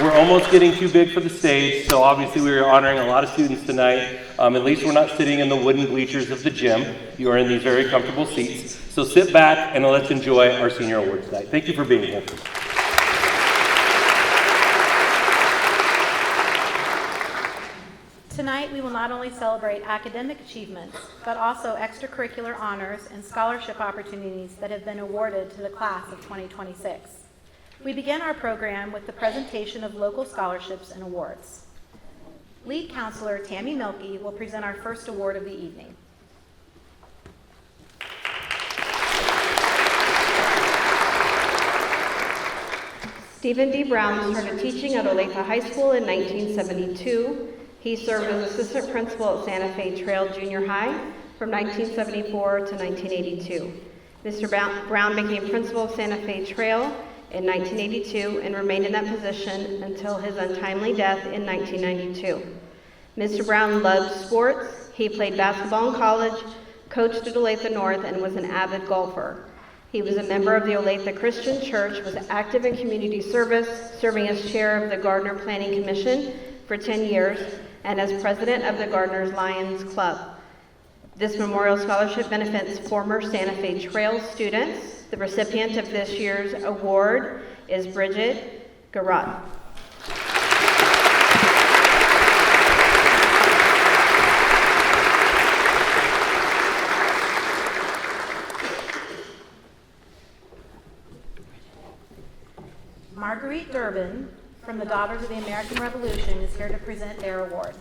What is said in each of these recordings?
We're almost getting too big for the stage, so obviously we are honoring a lot of students tonight. At least we're not sitting in the wooden bleachers of the gym. You are in these very comfortable seats. So sit back and let's enjoy our senior awards night. Thank you for being here. Tonight, we will not only celebrate academic achievements, but also extracurricular honors and scholarship opportunities that have been awarded to the class of 2026. We begin our program with the presentation of local scholarships and awards. Lead counselor Tammy Milkey will present our first award of the evening. Stephen D. Brown started teaching at Olathe High School in 1972. He served as assistant principal at Santa Fe Trail Junior High from 1974 to 1982. Mr. Brown became principal of Santa Fe Trail in 1982 and remained in that position until his untimely death in 1992. Mr. Brown loved sports. He played basketball in college, coached at Olathe North, and was an avid golfer. He was a member of the Olathe Christian Church, was active in community service, serving as chair of the Gardner Planning Commission for 10 years, and as president of the Gardner's Lions Club. This memorial scholarship benefits former Santa Fe Trail students. The recipient of this year's award is Bridget Garrott. Marguerite Durbin from the Daughters of the American Revolution is here to present their award.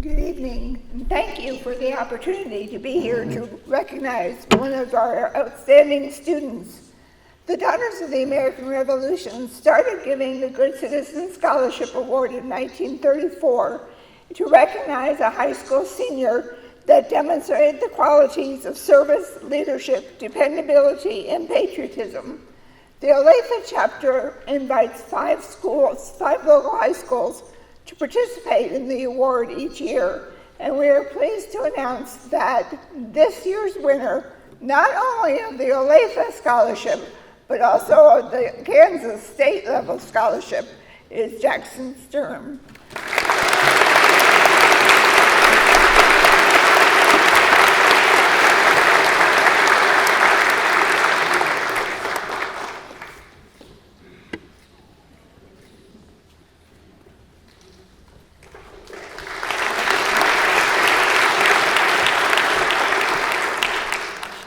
Good evening, and thank you for the opportunity to be here to recognize one of our outstanding students. The Daughters of the American Revolution started giving the Good Citizen Scholarship Award in 1934 to recognize a high school senior that demonstrated the qualities of service, leadership, dependability, and patriotism. The Olathe chapter invites 5 local high schools to participate in the award each year, and we are pleased to announce that this year's winner, not only of the Olathe Scholarship, but also of the Kansas State level scholarship, is Jackson Sturm.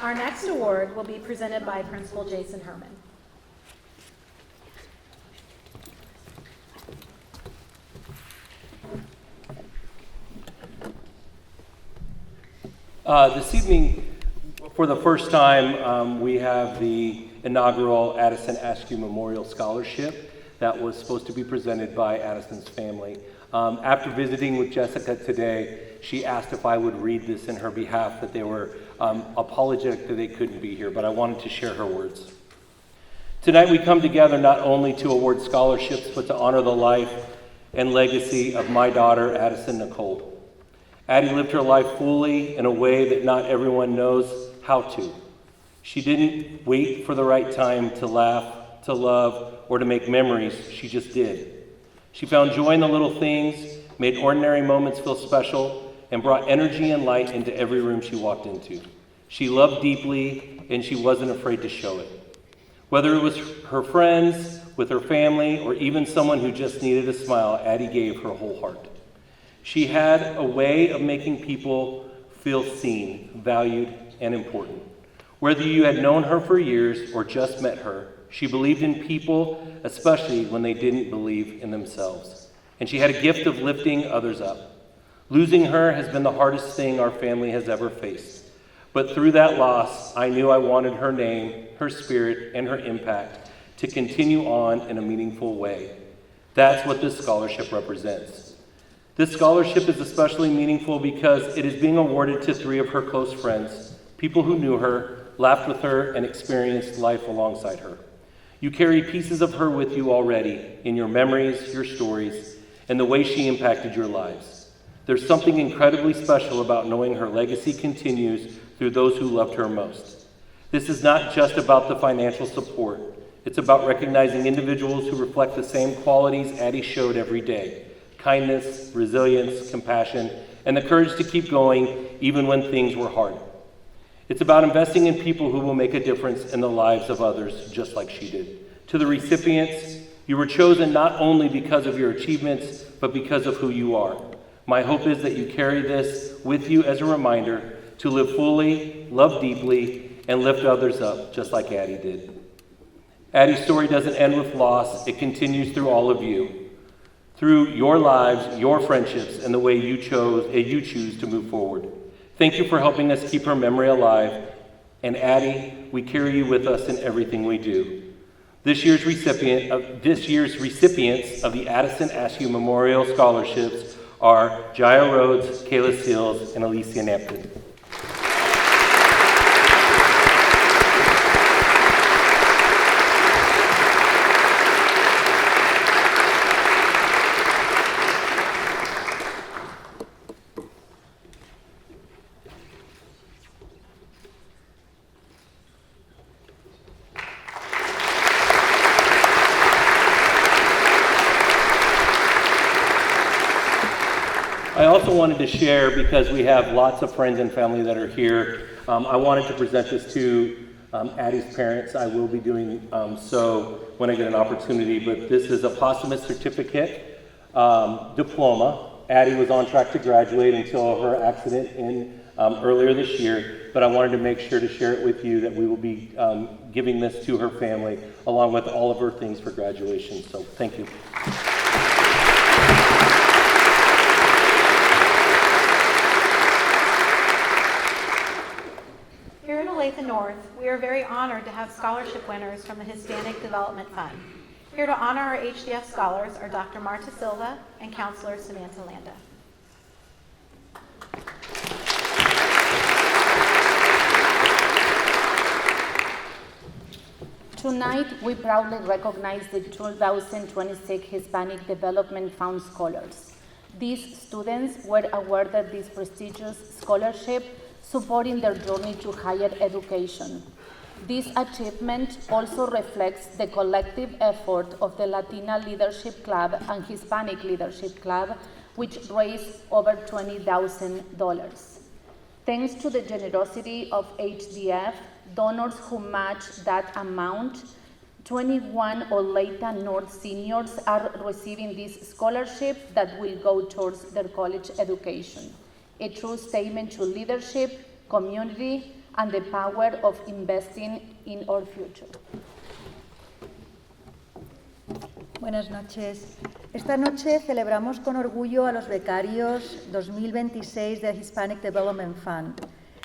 Our next award will be presented by Principal Jason Herman. This evening, for the first time, we have the inaugural Addison Askew Memorial Scholarship that was supposed to be presented by Addison's family. After visiting with Jessica today, she asked if I would read this in her behalf, that they were apologetic that they couldn't be here, but I wanted to share her words. Tonight we come together not only to award scholarships, but to honor the life and legacy of my daughter, Addison Nicole. Addie lived her life fully in a way that not everyone knows how to. She didn't wait for the right time to laugh, to love, or to make memories. She just did. She found joy in the little things, made ordinary moments feel special, and brought energy and light into every room she walked into. She loved deeply, and she wasn't afraid to show it. Whether it was her friends, with her family, or even someone who just needed a smile, Addie gave her whole heart. She had a way of making people feel seen, valued, and important. Whether you had known her for years or just met her, she believed in people, especially when they didn't believe in themselves. And she had a gift of lifting others up. Losing her has been the hardest thing our family has ever faced. But through that loss, I knew I wanted her name, her spirit, and her impact to continue on in a meaningful way. That's what this scholarship represents. This scholarship is especially meaningful because it is being awarded to 3 of her close friends, people who knew her, laughed with her, and experienced life alongside her. You carry pieces of her with you already in your memories, your stories, and the way she impacted your lives. There's something incredibly special about knowing her legacy continues through those who loved her most. This is not just about the financial support. It's about recognizing individuals who reflect the same qualities Addie showed every day: kindness, resilience, compassion, and the courage to keep going even when things were hard. It's about investing in people who will make a difference in the lives of others, just like she did. To the recipients, you were chosen not only because of your achievements, but because of who you are. My hope is that you carry this with you as a reminder to live fully, love deeply, and lift others up, just like Addie did. Addie's story doesn't end with loss. It continues through all of you, through your lives, your friendships, and the way you choose to move forward. Thank you for helping us keep her memory alive. And Addie, we carry you with us in everything we do. This year's recipients of the Addison Askew Memorial Scholarships are Jaya Rhodes, Kayla Seals, and Alicia Nampton. I also wanted to share, because we have lots of friends and family that are here, I wanted to present this to Addie's parents. I will be doing so when I get an opportunity, but this is a posthumous certificate diploma. Addie was on track to graduate until her accident earlier this year, but I wanted to make sure to share it with you that we will be giving this to her family along with all of her things for graduation. So thank you. Here in Olathe North, we are very honored to have scholarship winners from the Hispanic Development Fund. Here to honor our HDF scholars are Dr. Marta Silva and Counselor Samantha Landa. Tonight, we proudly recognize the 2026 Hispanic Development Fund Scholars. These students were awarded this prestigious scholarship, supporting their journey to higher education. This achievement also reflects the collective effort of the Latina Leadership Club and Hispanic Leadership Club, which raised over $20,000. Thanks to the generosity of HDF, donors who matched that amount, 21 Olathe North seniors are receiving this scholarship that will go towards their college education. A true statement to leadership, community, and the power of investing in our future. Buenas noches. Esta noche celebramos con orgullo a los becarios 2026 del Hispanic Development Fund.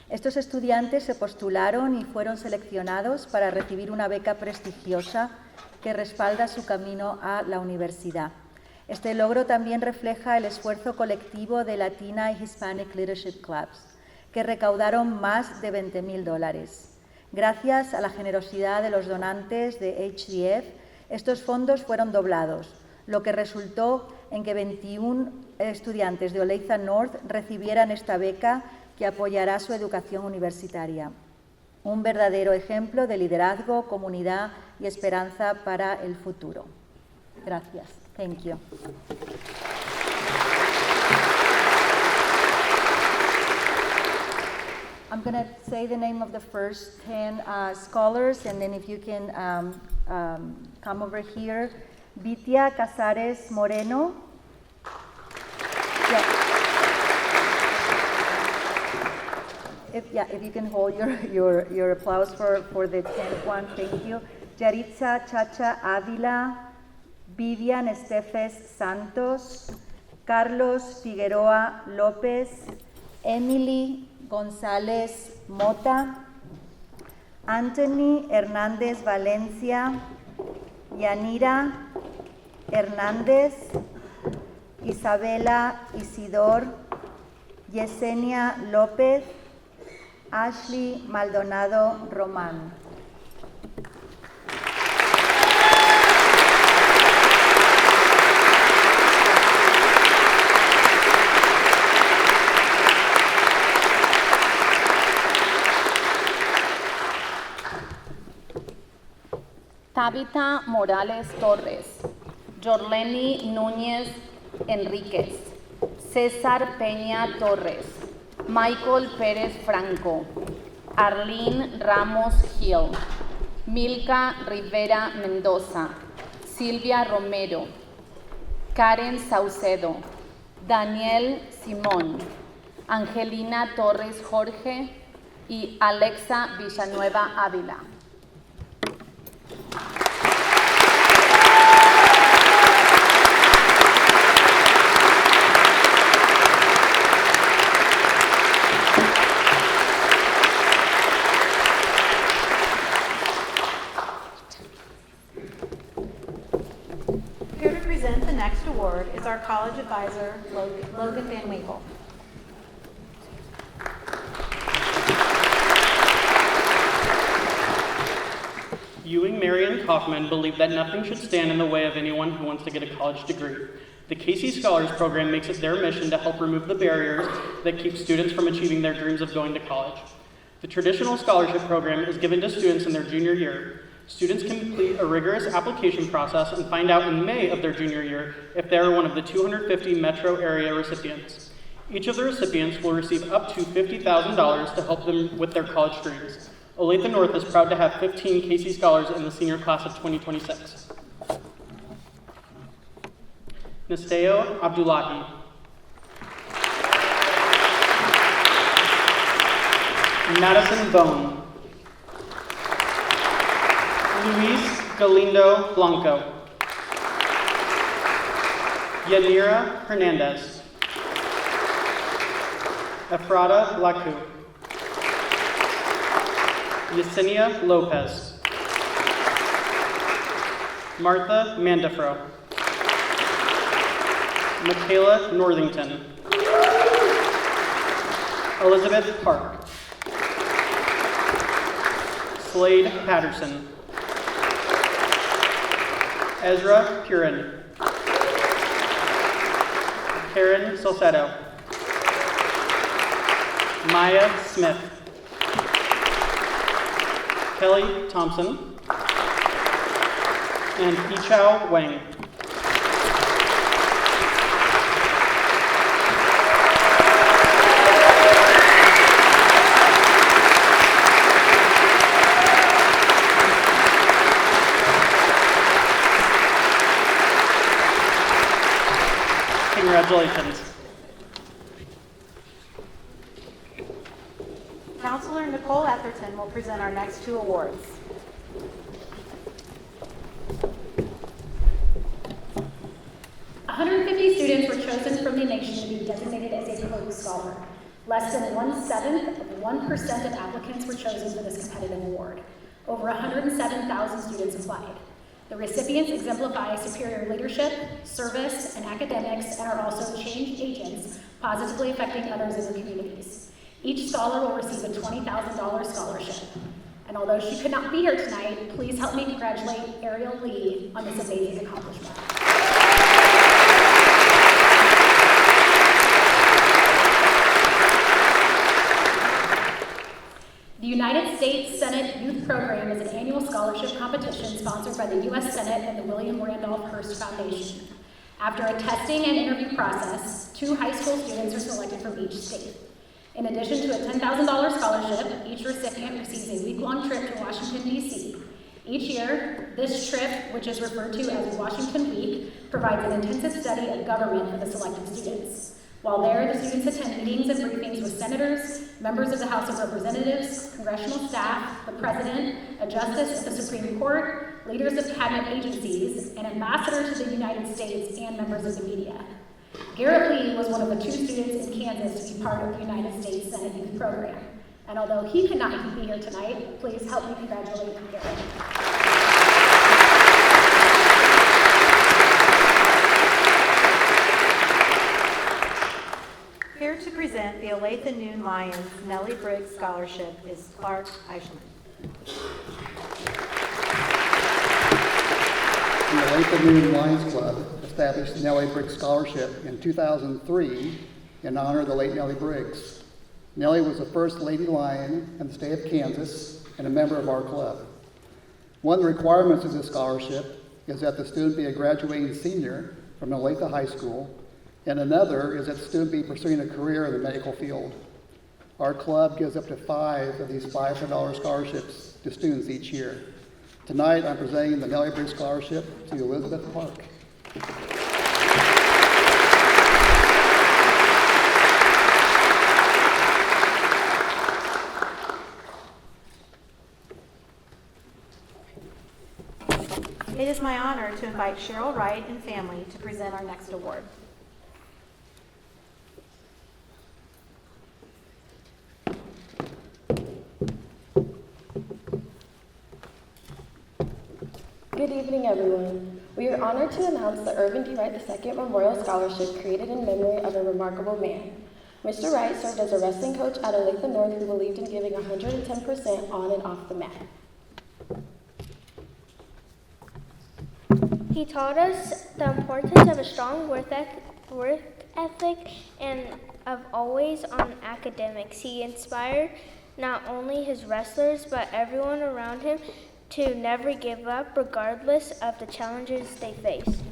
Estos estudiantes se postularon y fueron seleccionados para recibir una beca prestigiosa que respalda su camino a la universidad. Este logro también refleja el esfuerzo colectivo de Latina y Hispanic Leadership Clubs, que recaudaron más de $20,000. Gracias a la generosidad de los donantes de HDF, estos fondos fueron doblados, lo que resultó en que 21 estudiantes de Olathe North recibieran esta beca que apoyará su educación universitaria. Un verdadero ejemplo de liderazgo, comunidad y esperanza para el futuro. Gracias. Thank you. I'm going to say the name of the first 10 scholars, and then if you can come over here. Vitia Casares Moreno. If you can hold your applause for the 10th one, thank you. Yaritza Chacha Avila, Vivian Estefes Santos, Carlos Figueroa López, Emily González Mota, Anthony Hernández Valencia, Yanira Hernández, Isabela Isidor, Yesenia López, Ashley Maldonado Román. Tabitha Morales Torres, Jorleni Núñez Enríquez, César Peña Torres, Michael Pérez Franco, Arlene Ramos Gil, Milka Rivera Mendoza, Silvia Romero, Karen Saucedo, Daniel Simón, Angelina Torres Jorge y Alexa Villanueva Ávila. Here to present the next award is our college advisor, Logan Van Winkle. Ewing, Marion Kaufman believed that nothing should stand in the way of anyone who wants to get a college degree. The Casey Scholars Program makes it their mission to help remove the barriers that keep students from achieving their dreams of going to college. The traditional scholarship program is given to students in their junior year. Students complete a rigorous application process and find out in May of their junior year if they are one of the 250 metro area recipients. Each of the recipients will receive up to $50,000 to help them with their college dreams. Olathe North is proud to have 15 Casey Scholars in the senior class of 2026. Nasteo Abdullahi. Madison Bone. Luis Galindo Blanco. Yanira Hernandez. Efrata Laku. Yesenia Lopez. Martha Mandafro. Michaela Northington. Elizabeth Park. Slade Patterson. Ezra Purin. Karen Salcedo. Maya Smith. Kelly Thompson. And Yichao Wang. Congratulations. Counselor Nicole Etherton will present our next two awards. Students were chosen from the nation to be designated as a Rhodes Scholar. Less than 1/7 of 1% of applicants were chosen for this competitive award. Over 107,000 students applied. The recipients exemplify superior leadership, service, and academics, and are also change agents, positively affecting others in their communities. Each scholar will receive a $20,000 scholarship. And although she could not be here tonight, please help me congratulate Ariel Lee on this amazing accomplishment. The United States Senate Youth Program is an annual scholarship competition sponsored by the U.S. Senate and the William Randolph Hearst Foundation. After a testing and interview process, 2 high school students are selected from each state. In addition to a $10,000 scholarship, each recipient receives a week-long trip to Washington, D.C. Each year, this trip, which is referred to as Washington Week, provides an intensive study of government for the selected students. While there, the students attend meetings and briefings with senators, members of the House of Representatives, congressional staff, the president, a justice at the Supreme Court, leaders of cabinet agencies, an ambassador to the United States, and members of the media. Garrett Lee was one of the 2 students in Kansas to be part of the United States Senate Youth Program. And although he could not be here tonight, please help me congratulate Garrett. Here to present the Olathe Noon Lions Nellie Briggs Scholarship is Clark Eichmann. The Olathe Noon Lions Club established the Nellie Briggs Scholarship in 2003 in honor of the late Nellie Briggs. Nellie was the first Lady Lion in the state of Kansas and a member of our club. One of the requirements of this scholarship is that the student be a graduating senior from Olathe High School, and another is that the student be pursuing a career in the medical field. Our club gives up to 5 of these $500 scholarships to students each year. Tonight, I'm presenting the Nellie Briggs Scholarship to Elizabeth Park. It is my honor to invite Cheryl Wright and family to present our next award. Good evening, everyone. We are honored to announce the Irvin D. Wright II Memorial Scholarship created in memory of a remarkable man. Mr. Wright served as a wrestling coach at Olathe North who believed in giving 110% on and off the mat. He taught us the importance of a strong work ethic and of always on academics. He inspired not only his wrestlers but everyone around him to never give up regardless of the challenges they face.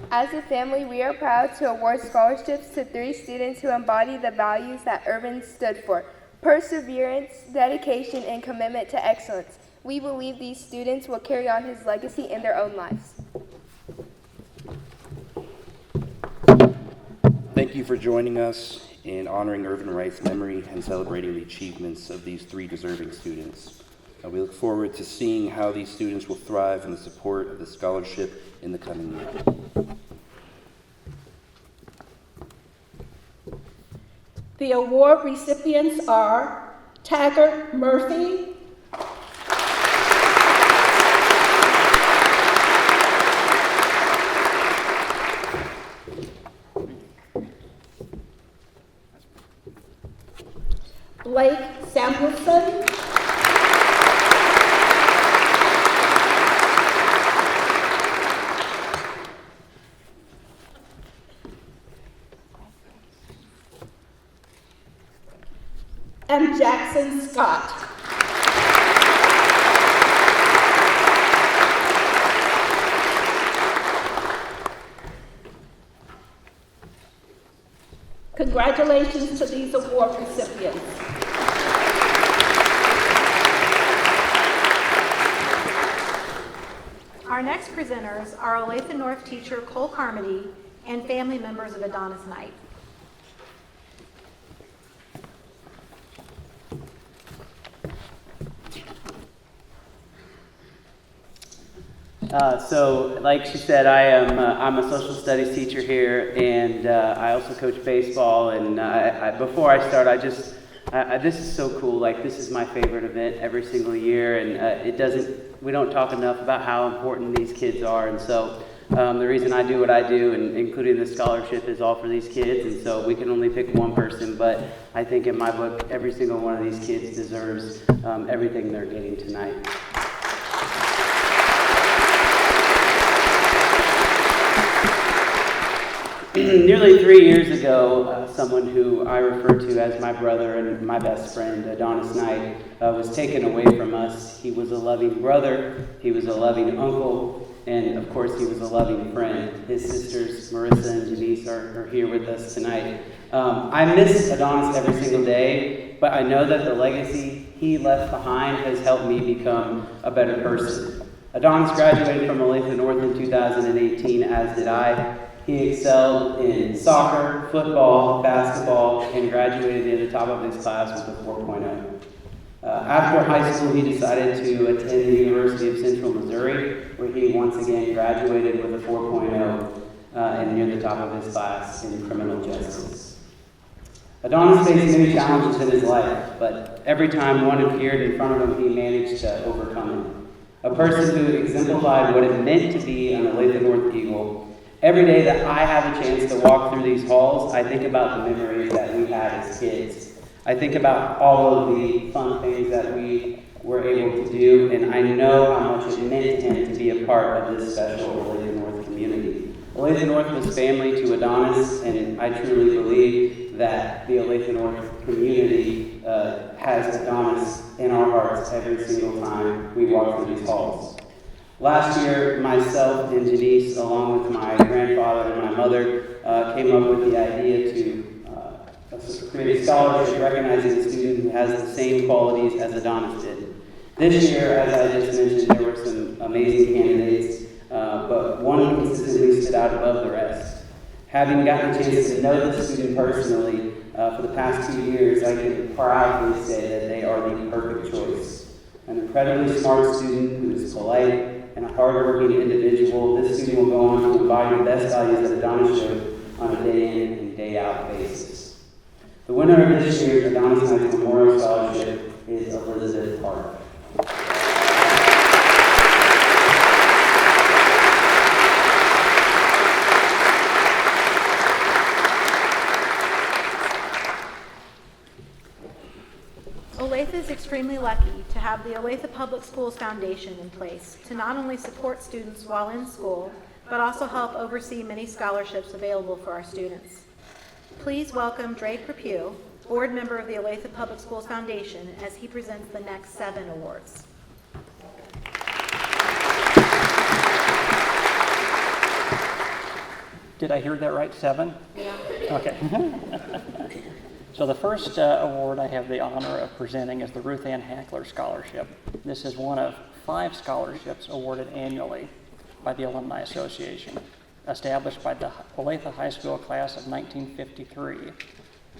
As a family, we are proud to award scholarships to 3 students who embody the values that Irvin stood for: perseverance, dedication, and commitment to excellence. We believe these students will carry on his legacy in their own lives. Thank you for joining us in honoring Irvin Wright's memory and celebrating the achievements of these 3 deserving students. We look forward to seeing how these students will thrive in the support of the scholarship in the coming year. The award recipients are Taggart Murphy, Blake Samuelson, and Jackson Scott. Congratulations to these award recipients. Our next presenters are Olathe North teacher Cole Carmody and family members of Adonis Knight. So, like she said, I'm a social studies teacher here, and I also coach baseball. And before I start, this is so cool. Like, this is my favorite event every single year, and we don't talk enough about how important these kids are. And so, the reason I do what I do, and including the scholarship, is all for these kids. And so, we can only pick one person, but I think in my book, every single one of these kids deserves everything they're getting tonight. Nearly 3 years ago, someone who I refer to as my brother and my best friend, Adonis Knight, was taken away from us. He was a loving brother, he was a loving uncle, and of course he was a loving friend. His sisters, Marissa and Janice, are here with us tonight. I miss Adonis every single day, but I know that the legacy he left behind has helped me become a better person. Adonis graduated from Olathe North in 2018, as did I. He excelled in soccer, football, basketball, and graduated near the top of his class with a 4.0. After high school, he decided to attend the University of Central Missouri, where he once again graduated with a 4.0 and near the top of his class in criminal justice. Adonis faced many challenges in his life, but every time one appeared in front of him, he managed to overcome them. A person who exemplified what it meant to be an Olathe North Eagle. Every day that I have a chance to walk through these halls, I think about the memories that we had as kids. I think about all of the fun things that we were able to do, and I know how much it meant to him to be a part of this special Olathe North community. Olathe North was family to Adonis, and I truly believe that the Olathe North community has Adonis in our hearts every single time we walk through these halls. Last year, myself and Janice, along with my grandfather and my mother, came up with the idea to create a scholarship recognizing a student who has the same qualities as Adonis did. This year, as I just mentioned, there were some amazing candidates, but one consistently stood out above the rest. Having gotten a chance to know the student personally for the past 2 years, I can proudly say that they are the perfect choice. An incredibly smart student who is polite and a hardworking individual, this student will go on to embody the best values that Adonis showed on a day in and day out basis. The winner of this year's Adonis Knight Memorial Scholarship is Elizabeth Park. Olathe is extremely lucky to have the Olathe Public Schools Foundation in place to not only support students while in school, but also help oversee many scholarships available for our students. Please welcome Drake Rapue, board member of the Olathe Public Schools Foundation, as he presents the next 7 awards. Did I hear that right? 7? Yeah. Okay. So the first award I have the honor of presenting is the Ruth Ann Hackler Scholarship. This is one of 5 scholarships awarded annually by the Alumni Association, established by the Olathe High School class of 1953.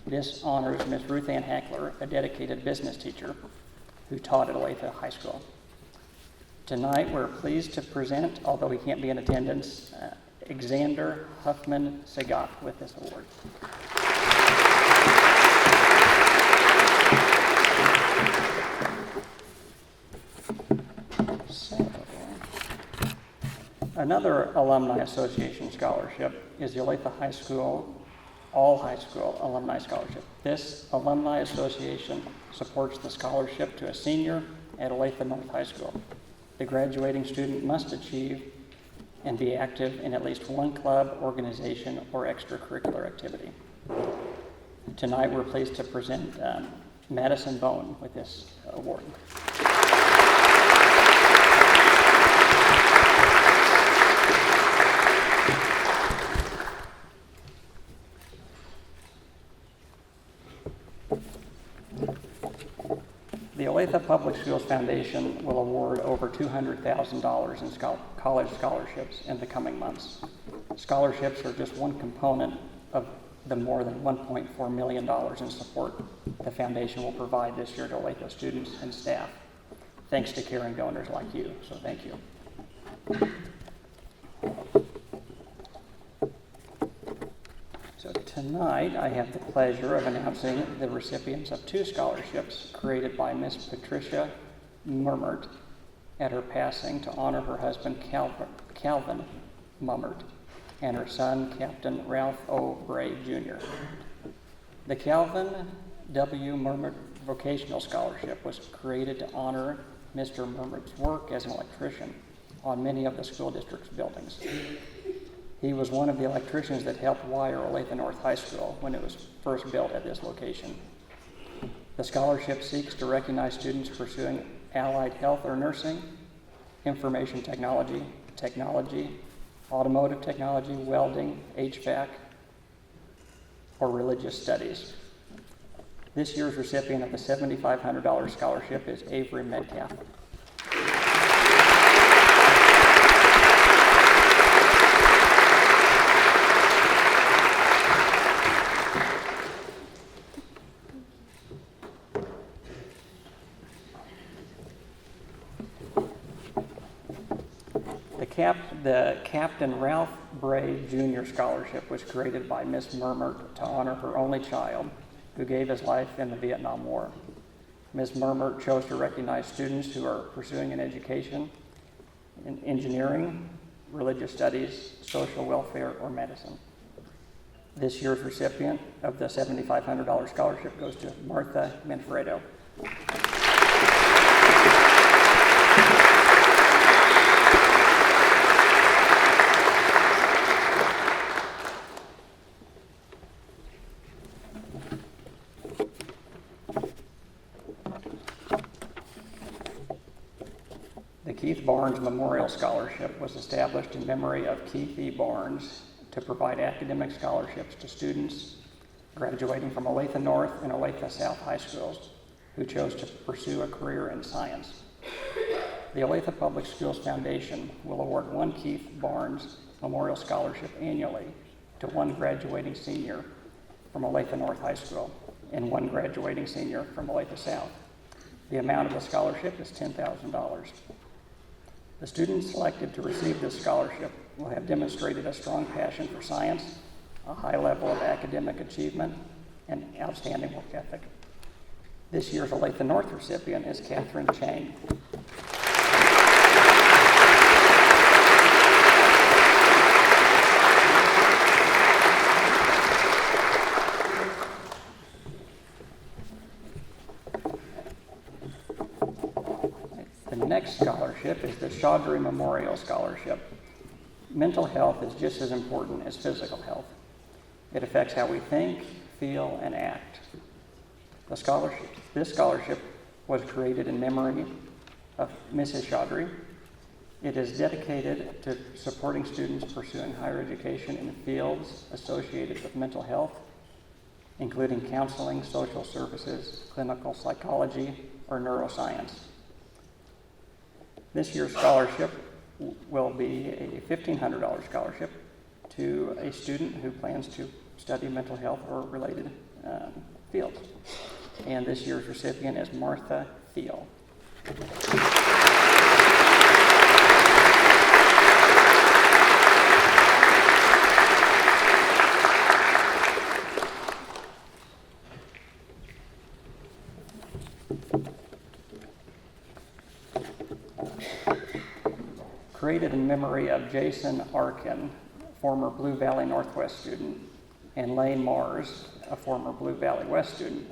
This honors Ms. Ruth Ann Hackler, a dedicated business teacher who taught at Olathe High School. Tonight we're pleased to present, although he can't be in attendance, Xander Huffman Sagat with this award. Another Alumni Association scholarship is the Olathe High School All High School Alumni Scholarship. This Alumni Association supports the scholarship to a senior at Olathe North High School. The graduating student must achieve and be active in at least one club, organization, or extracurricular activity. Tonight we're pleased to present Madison Bone with this award. The Olathe Public Schools Foundation will award over $200,000 in college scholarships in the coming months. Scholarships are just one component of the more than $1.4 million in support the foundation will provide this year to Olathe students and staff, thanks to caring donors like you, so thank you. So tonight, I have the pleasure of announcing the recipients of 2 scholarships created by Miss Patricia Murmert at her passing to honor her husband, Calvin Mummert, and her son, Captain Ralph O. Bray, Jr. The Calvin W. Murmert Vocational Scholarship was created to honor Mr. Murmert's work as an electrician on many of the school district's buildings. He was one of the electricians that helped wire Olathe North High School when it was first built at this location. The scholarship seeks to recognize students pursuing allied health or nursing, information technology, automotive technology, welding, HVAC, or religious studies. This year's recipient of the $7,500 scholarship is Avery Metcalf. The Captain Ralph Bray Jr. Scholarship was created by Miss Murmert to honor her only child who gave his life in the Vietnam War. Ms. Murmert chose to recognize students who are pursuing an education in engineering, religious studies, social welfare, or medicine. This year's recipient of the $7,500 scholarship goes to Martha Manfredo. The Keith Barnes Memorial Scholarship was established in memory of Keith E. Barnes to provide academic scholarships to students graduating from Olathe North and Olathe South high schools who chose to pursue a career in science. The Olathe Public Schools Foundation will award one Keith Barnes Memorial Scholarship annually to one graduating senior from Olathe North High School and one graduating senior from Olathe South. The amount of the scholarship is $10,000. The students selected to receive this scholarship will have demonstrated a strong passion for science, a high level of academic achievement, and outstanding work ethic. This year's Olathe North recipient is Catherine Chang. The next scholarship is the Chaudhry Memorial Scholarship. Mental health is just as important as physical health. It affects how we think, feel, and act. This scholarship was created in memory of Mrs. Chaudhry. It is dedicated to supporting students pursuing higher education in fields associated with mental health, including counseling, social services, clinical psychology, or neuroscience. This year's scholarship will be a $1,500 scholarship to a student who plans to study mental health or related fields. And this year's recipient is Martha Thiel. Created in memory of Jason Arkin, former Blue Valley Northwest student, and Lane Mars, a former Blue Valley West student,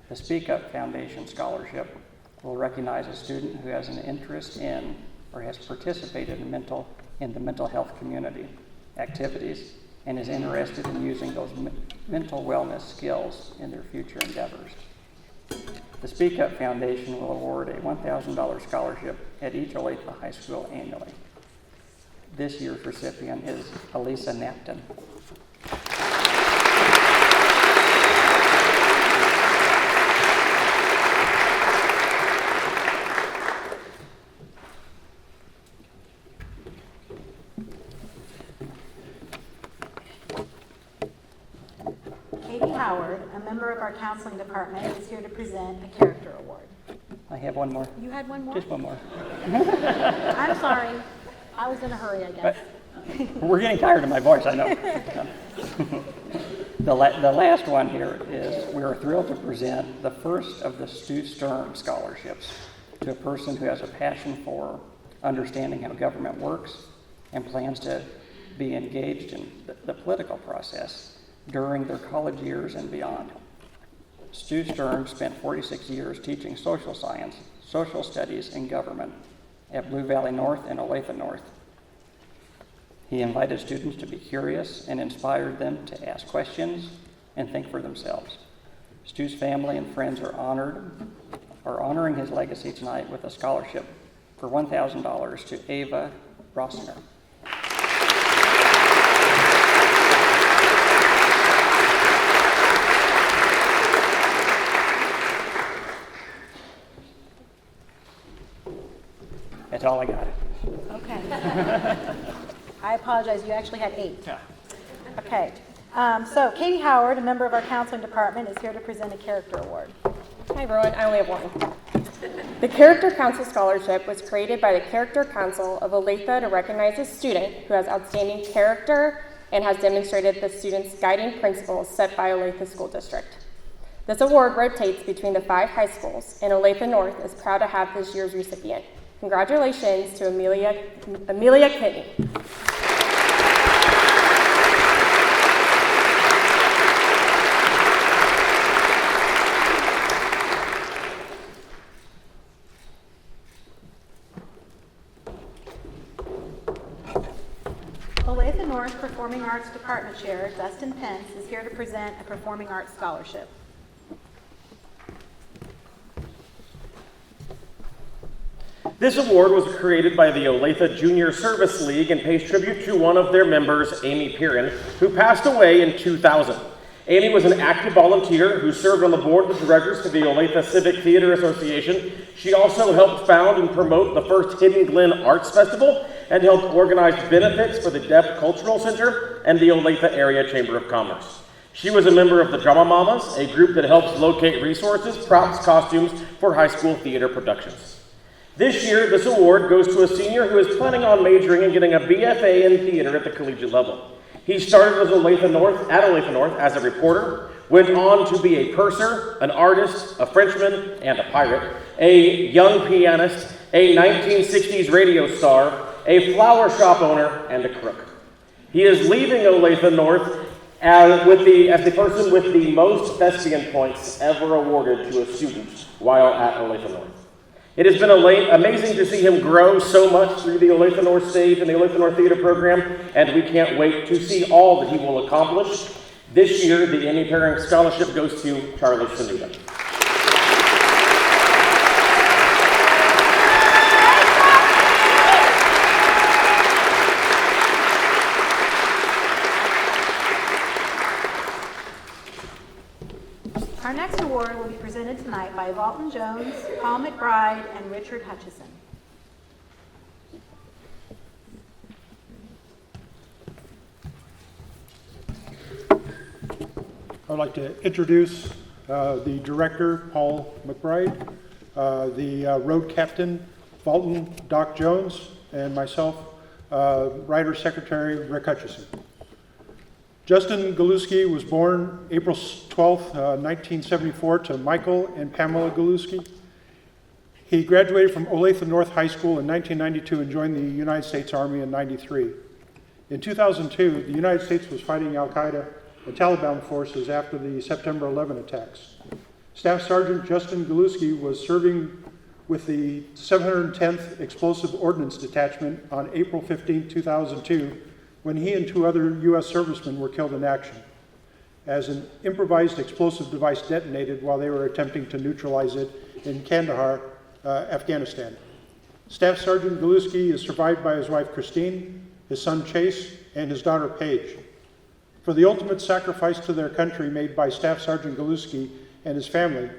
the Speak Up Foundation Scholarship will recognize a student who has an interest in or has participated in the mental health community activities and is interested in using those mental wellness skills in their future endeavors. The Speak Up Foundation will award a $1,000 scholarship at each Olathe High School annually. This year's recipient is Elisa Napton. Katie Howard, a member of our counseling department, is here to present a character award. I have one more. You had one more? Just one more. I'm sorry. I was in a hurry, I guess. We're getting tired of my voice, I know. The last one here is we are thrilled to present the first of the Stu Sturm scholarships to a person who has a passion for understanding how government works and plans to be engaged in the political process during their college years and beyond. Stu Sturm spent 46 years teaching social science, social studies, and government at Blue Valley North and Olathe North. He invited students to be curious and inspired them to ask questions and think for themselves. Stu's family and friends are honoring his legacy tonight with a scholarship for $1,000 to Ava Rossner. That's all I got. Okay. I apologize, you actually had 8. Yeah. Okay. So Katie Howard, a member of our counseling department, is here to present a character award. Hi everyone, I only have one. The Character Council Scholarship was created by the Character Council of Olathe to recognize a student who has outstanding character and has demonstrated the student's guiding principles set by Olathe School District. This award rotates between the 5 high schools, and Olathe North is proud to have this year's recipient. Congratulations to Amelia Kinney. Olathe North Performing Arts Department Chair Dustin Pence is here to present a Performing Arts Scholarship. This award was created by the Olathe Junior Service League and pays tribute to one of their members, Amy Piran, who passed away in 2000. Amy was an active volunteer who served on the board of directors for the Olathe Civic Theater Association. She also helped found and promote the first Hidden Glen Arts Festival and helped organize benefits for the Deaf Cultural Center and the Olathe Area Chamber of Commerce. She was a member of the Drama Mamas, a group that helps locate resources, props, costumes for high school theater productions. This year, this award goes to a senior who is planning on majoring and getting a BFA in theater at the collegiate level. He started at Olathe North as a reporter, went on to be a purser, an artist, a Frenchman, and a pirate, a young pianist, a 1960s radio star, a flower shop owner, and a crook. He is leaving Olathe North as the person with the most thespian points ever awarded to a student while at Olathe North. It has been amazing to see him grow so much through the Olathe North stage and the Olathe North Theater program, and we can't wait to see all that he will accomplish. This year, the Amy Piran Scholarship goes to Charlie Sunita. Our next award will be presented tonight by Walton Jones, Paul McBride, and Richard Hutchison. I'd like to introduce the director, Paul McBride, the road captain, Walton Doc Jones, and myself, writer-secretary Rick Hutchison. Justin Galuski was born April 12, 1974 to Michael and Pamela Galuski. He graduated from Olathe North High School in 1992 and joined the United States Army in 93. In 2002, the United States was fighting Al-Qaeda and Taliban forces after the September 11 attacks. Staff Sergeant Justin Galuski was serving with the 710th Explosive Ordnance Detachment on April 15, 2002, when he and two other U.S. servicemen were killed in action, as an improvised explosive device detonated while they were attempting to neutralize it in Kandahar, Afghanistan. Staff Sergeant Galuski is survived by his wife Christine, his son Chase, and his daughter Paige. For the ultimate sacrifice to their country made by Staff Sergeant Galuski and his family,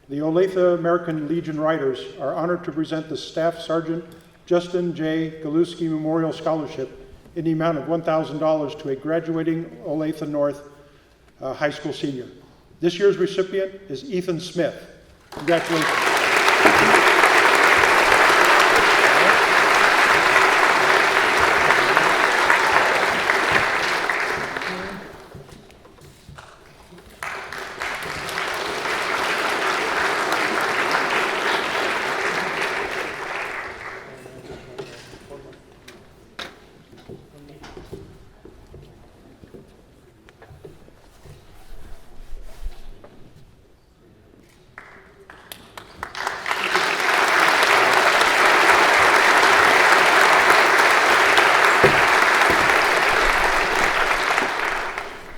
the Olathe American Legion Riders are honored to present the Staff Sergeant Justin J. Galuski Memorial Scholarship in the amount of $1,000 to a graduating Olathe North high school senior. This year's recipient is Ethan Smith. Congratulations.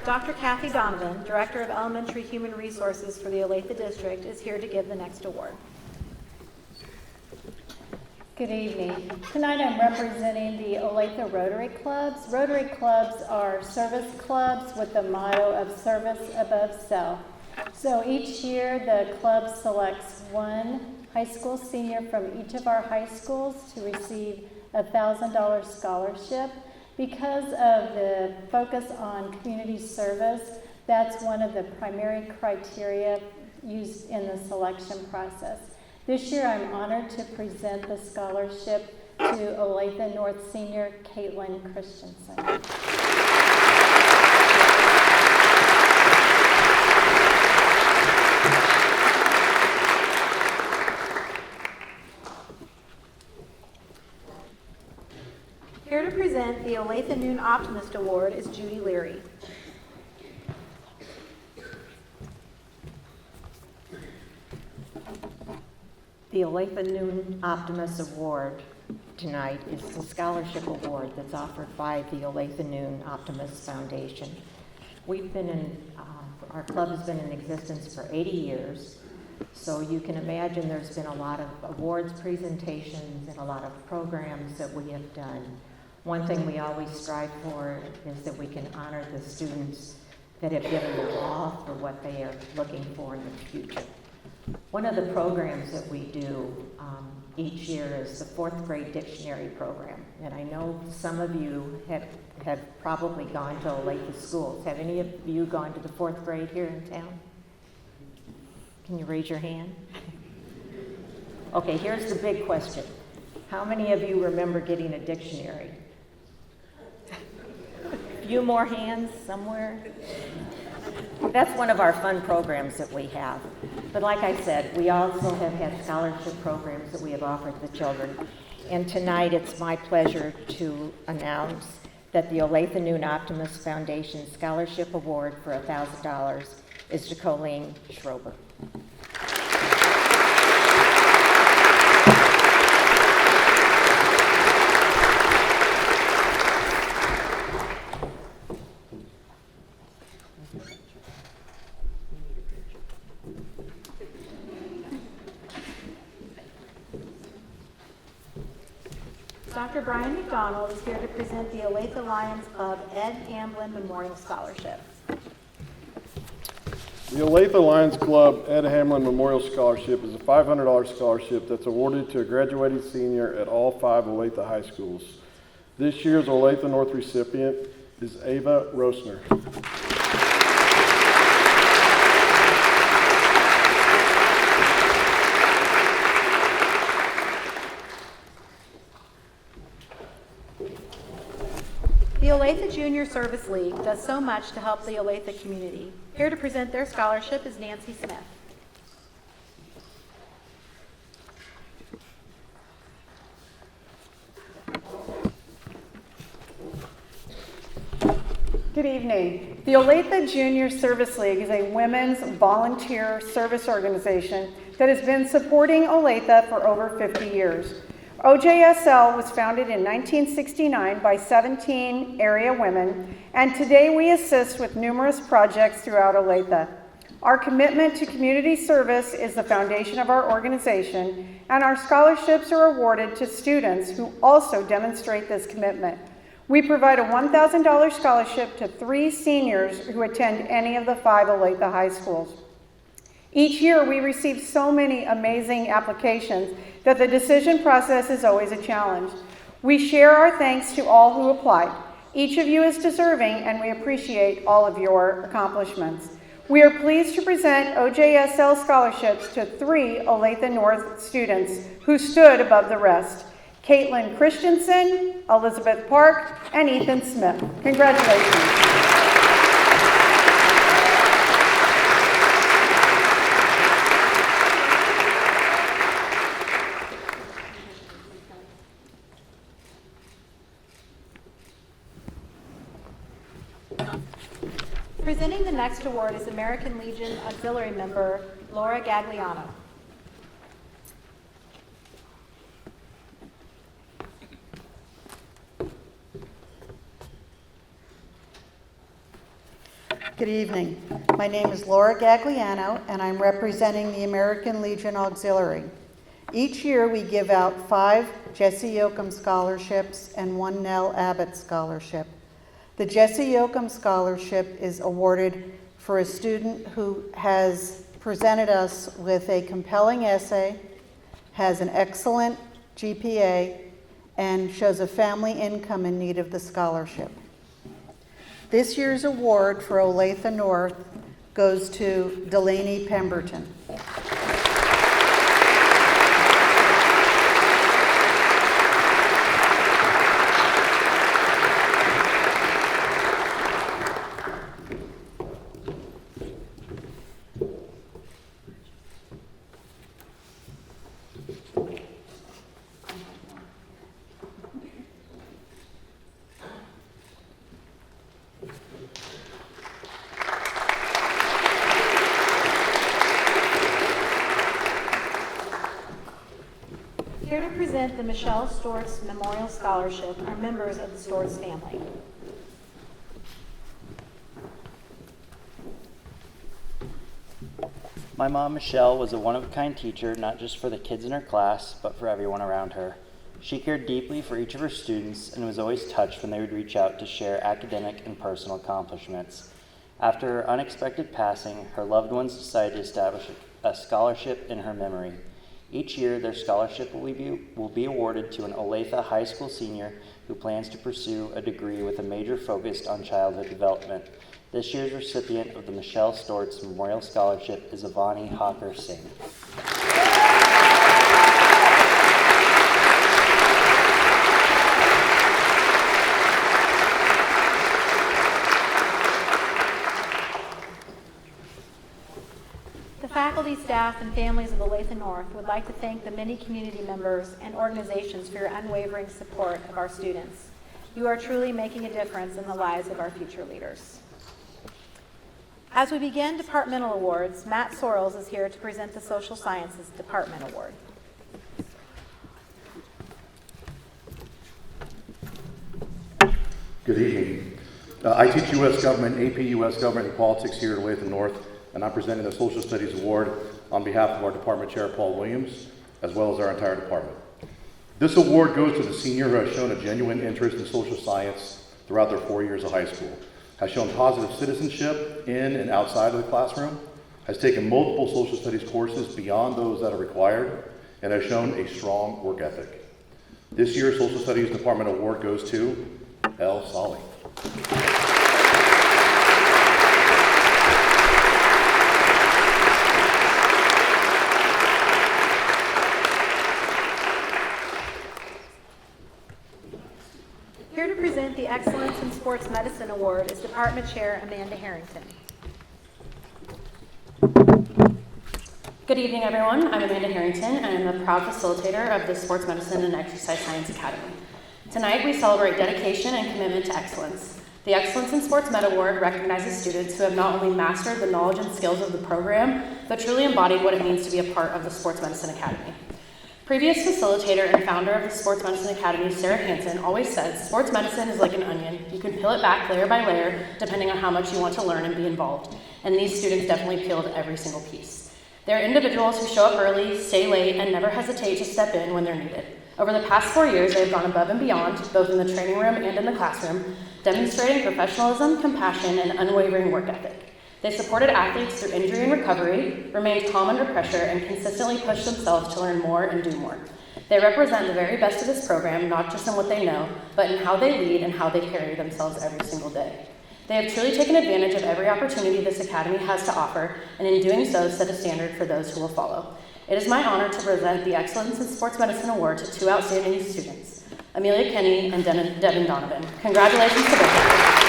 Dr. Kathy Donovan, Director of Elementary Human Resources for the Olathe District, is here to give the next award. Good evening. Tonight I'm representing the Olathe Rotary Clubs. Rotary Clubs are service clubs with the motto of service above self. So each year the club selects one high school senior from each of our high schools to receive a $1,000 scholarship. Because of the focus on community service, that's one of the primary criteria used in the selection process. This year I'm honored to present the scholarship to Olathe North senior Caitlin Christensen. Here to present the Olathe Noon Optimist Award is Judy Leary. The Olathe Noon Optimist Award tonight is the scholarship award that's offered by the Olathe Noon Optimist Foundation. Our club has been in existence for 80 years. So you can imagine there's been a lot of awards presentations and a lot of programs that we have done. One thing we always strive for is that we can honor the students that have given their all for what they are looking for in the future. One of the programs that we do each year is the 4th grade dictionary program. And I know some of you have probably gone to Olathe schools. Have any of you gone to the 4th grade here in town? Can you raise your hand? Okay, here's the big question. How many of you remember getting a dictionary? A few more hands somewhere. That's one of our fun programs that we have. But like I said, we also have had scholarship programs that we have offered the children. And tonight it's my pleasure to announce that the Olathe Noon Optimist Foundation Scholarship Award for $1,000 is to Colleen Schrober. Dr. Brian McDonald is here to present the Olathe Lions Club Ed Hamblin Memorial Scholarship. The Olathe Lions Club Ed Hamlin Memorial Scholarship is a $500 scholarship that's awarded to a graduating senior at all 5 Olathe high schools. This year's Olathe North recipient is Ava Rosner. The Olathe Junior Service League does so much to help the Olathe community. Here to present their scholarship is Nancy Smith. Good evening. The Olathe Junior Service League is a women's volunteer service organization that has been supporting Olathe for over 50 years. OJSL was founded in 1969 by 17 area women, and today we assist with numerous projects throughout Olathe. Our commitment to community service is the foundation of our organization, and our scholarships are awarded to students who also demonstrate this commitment. We provide a $1,000 scholarship to 3 seniors who attend any of the 5 Olathe high schools. Each year, we receive so many amazing applications that the decision process is always a challenge. We share our thanks to all who applied. Each of you is deserving, and we appreciate all of your accomplishments. We are pleased to present OJSL scholarships to 3 Olathe North students who stood above the rest: Caitlin Christensen, Elizabeth Park, and Ethan Smith. Congratulations. Presenting the next award is American Legion Auxiliary member Laura Gagliano. Good evening. My name is Laura Gagliano, and I'm representing the American Legion Auxiliary. Each year, we give out 5 Jesse Yoakum scholarships and 1 Nell Abbott scholarship. The Jesse Yoakum scholarship is awarded for a student who has presented us with a compelling essay, has an excellent GPA, and shows a family income in need of the scholarship. This year's award for Olathe North goes to Delaney Pemberton. Here to present the Michelle Stortz Memorial Scholarship are members of the Stortz family. My mom, Michelle, was a one-of-a-kind teacher, not just for the kids in her class, but for everyone around her. She cared deeply for each of her students and was always touched when they would reach out to share academic and personal accomplishments. After her unexpected passing, her loved ones decided to establish a scholarship in her memory. Each year, their scholarship will be awarded to an Olathe High School senior who plans to pursue a degree with a major focus on childhood development. This year's recipient of the Michelle Stortz Memorial Scholarship is Avani Hawker Singh. The faculty, staff, and families of Olathe North would like to thank the many community members and organizations for your unwavering support of our students. You are truly making a difference in the lives of our future leaders. As we begin departmental awards, Matt Sorrells is here to present the Social Sciences Department Award. Good evening. I teach U.S. Government, AP U.S. Government and Politics here at Olathe North, and I'm presenting the Social Studies Award on behalf of our Department Chair, Paul Williams, as well as our entire department. This award goes to the senior who has shown a genuine interest in social science throughout their 4 years of high school, has shown positive citizenship in and outside of the classroom, has taken multiple social studies courses beyond those that are required, and has shown a strong work ethic. This year's Social Studies Department Award goes to L. Solly. Here to present the Excellence in Sports Medicine Award is Department Chair Amanda Harrington. Good evening, everyone. I'm Amanda Harrington, and I'm the proud facilitator of the Sports Medicine and Exercise Science Academy. Tonight, we celebrate dedication and commitment to excellence. The Excellence in Sports Med Award recognizes students who have not only mastered the knowledge and skills of the program, but truly embodied what it means to be a part of the Sports Medicine Academy. Previous facilitator and founder of the Sports Medicine Academy, Sarah Hansen, always said, sports medicine is like an onion. You can peel it back layer by layer, depending on how much you want to learn and be involved. And these students definitely peeled every single piece. They're individuals who show up early, stay late, and never hesitate to step in when they're needed. Over the past 4 years, they have gone above and beyond, both in the training room and in the classroom, demonstrating professionalism, compassion, and unwavering work ethic. They supported athletes through injury and recovery, remained calm under pressure, and consistently pushed themselves to learn more and do more. They represent the very best of this program, not just in what they know, but in how they lead and how they carry themselves every single day. They have truly taken advantage of every opportunity this academy has to offer, and in doing so, set a standard for those who will follow. It is my honor to present the Excellence in Sports Medicine Award to two outstanding students, Amelia Kenny and Devin Donovan. Congratulations to both of you.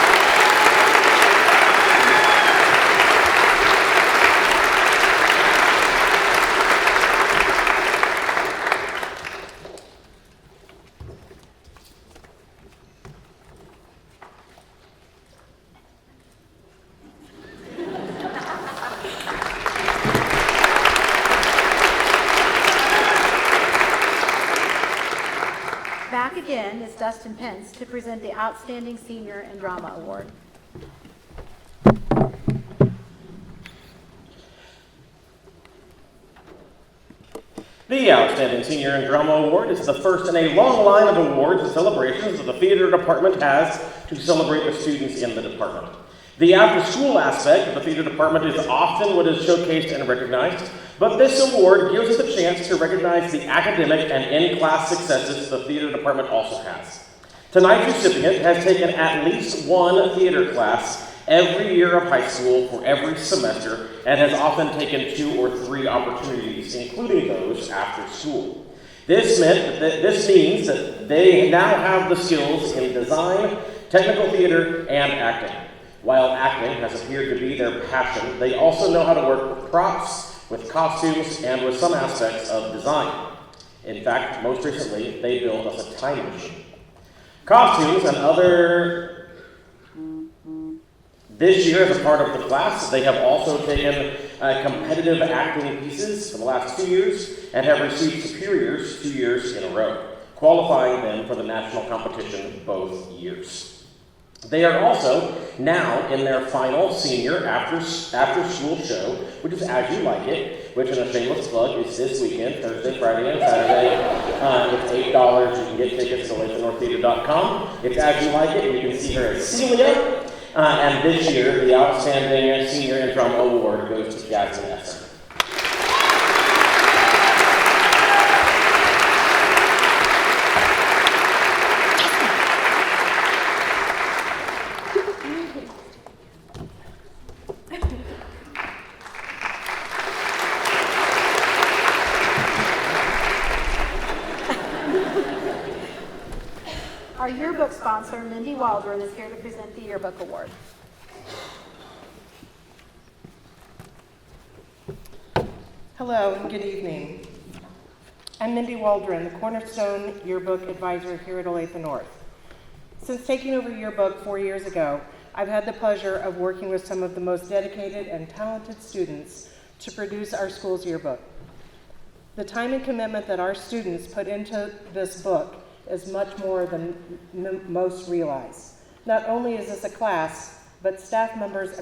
Back again is Dustin Pence to present the Outstanding Senior in Drama Award. The Outstanding Senior in Drama Award is the first in a long line of awards and celebrations that the theater department has to celebrate the students in the department. The after-school aspect of the theater department is often what is showcased and recognized, but this award gives us a chance to recognize the academic and in-class successes the theater department also has. Tonight's recipient has taken at least one theater class every year of high school for every semester and has often taken 2 or 3 opportunities, including those after school. This means that they now have the skills in design, technical theater, and acting. While acting has appeared to be their passion, they also know how to work with props, with costumes, and with some aspects of design. In fact, most recently, they built us a time machine. Costumes and other... This year, as a part of the class, they have also taken competitive acting pieces for the last 2 years and have received superiors 2 years in a row, qualifying them for the national competition both years. They are also now in their final senior after school show, which is As You Like It, which in a shameless plug is this weekend, Thursday, Friday, and Saturday. It's $8. You can get tickets at OlatheNorthTheater.com. It's As You Like It, and you can see her as Celia. And this year, the Outstanding Senior Interim Award goes to Jasmine Esser. Our yearbook sponsor, Mindy Waldron, is here to present the yearbook award. Hello and good evening. I'm Mindy Waldron, the Cornerstone Yearbook Advisor here at Olathe North. Since taking over Yearbook 4 years ago, I've had the pleasure of working with some of the most dedicated and talented students to produce our school's yearbook. The time and commitment that our students put into this book is much more than most realize. Not only is this a class, but staff members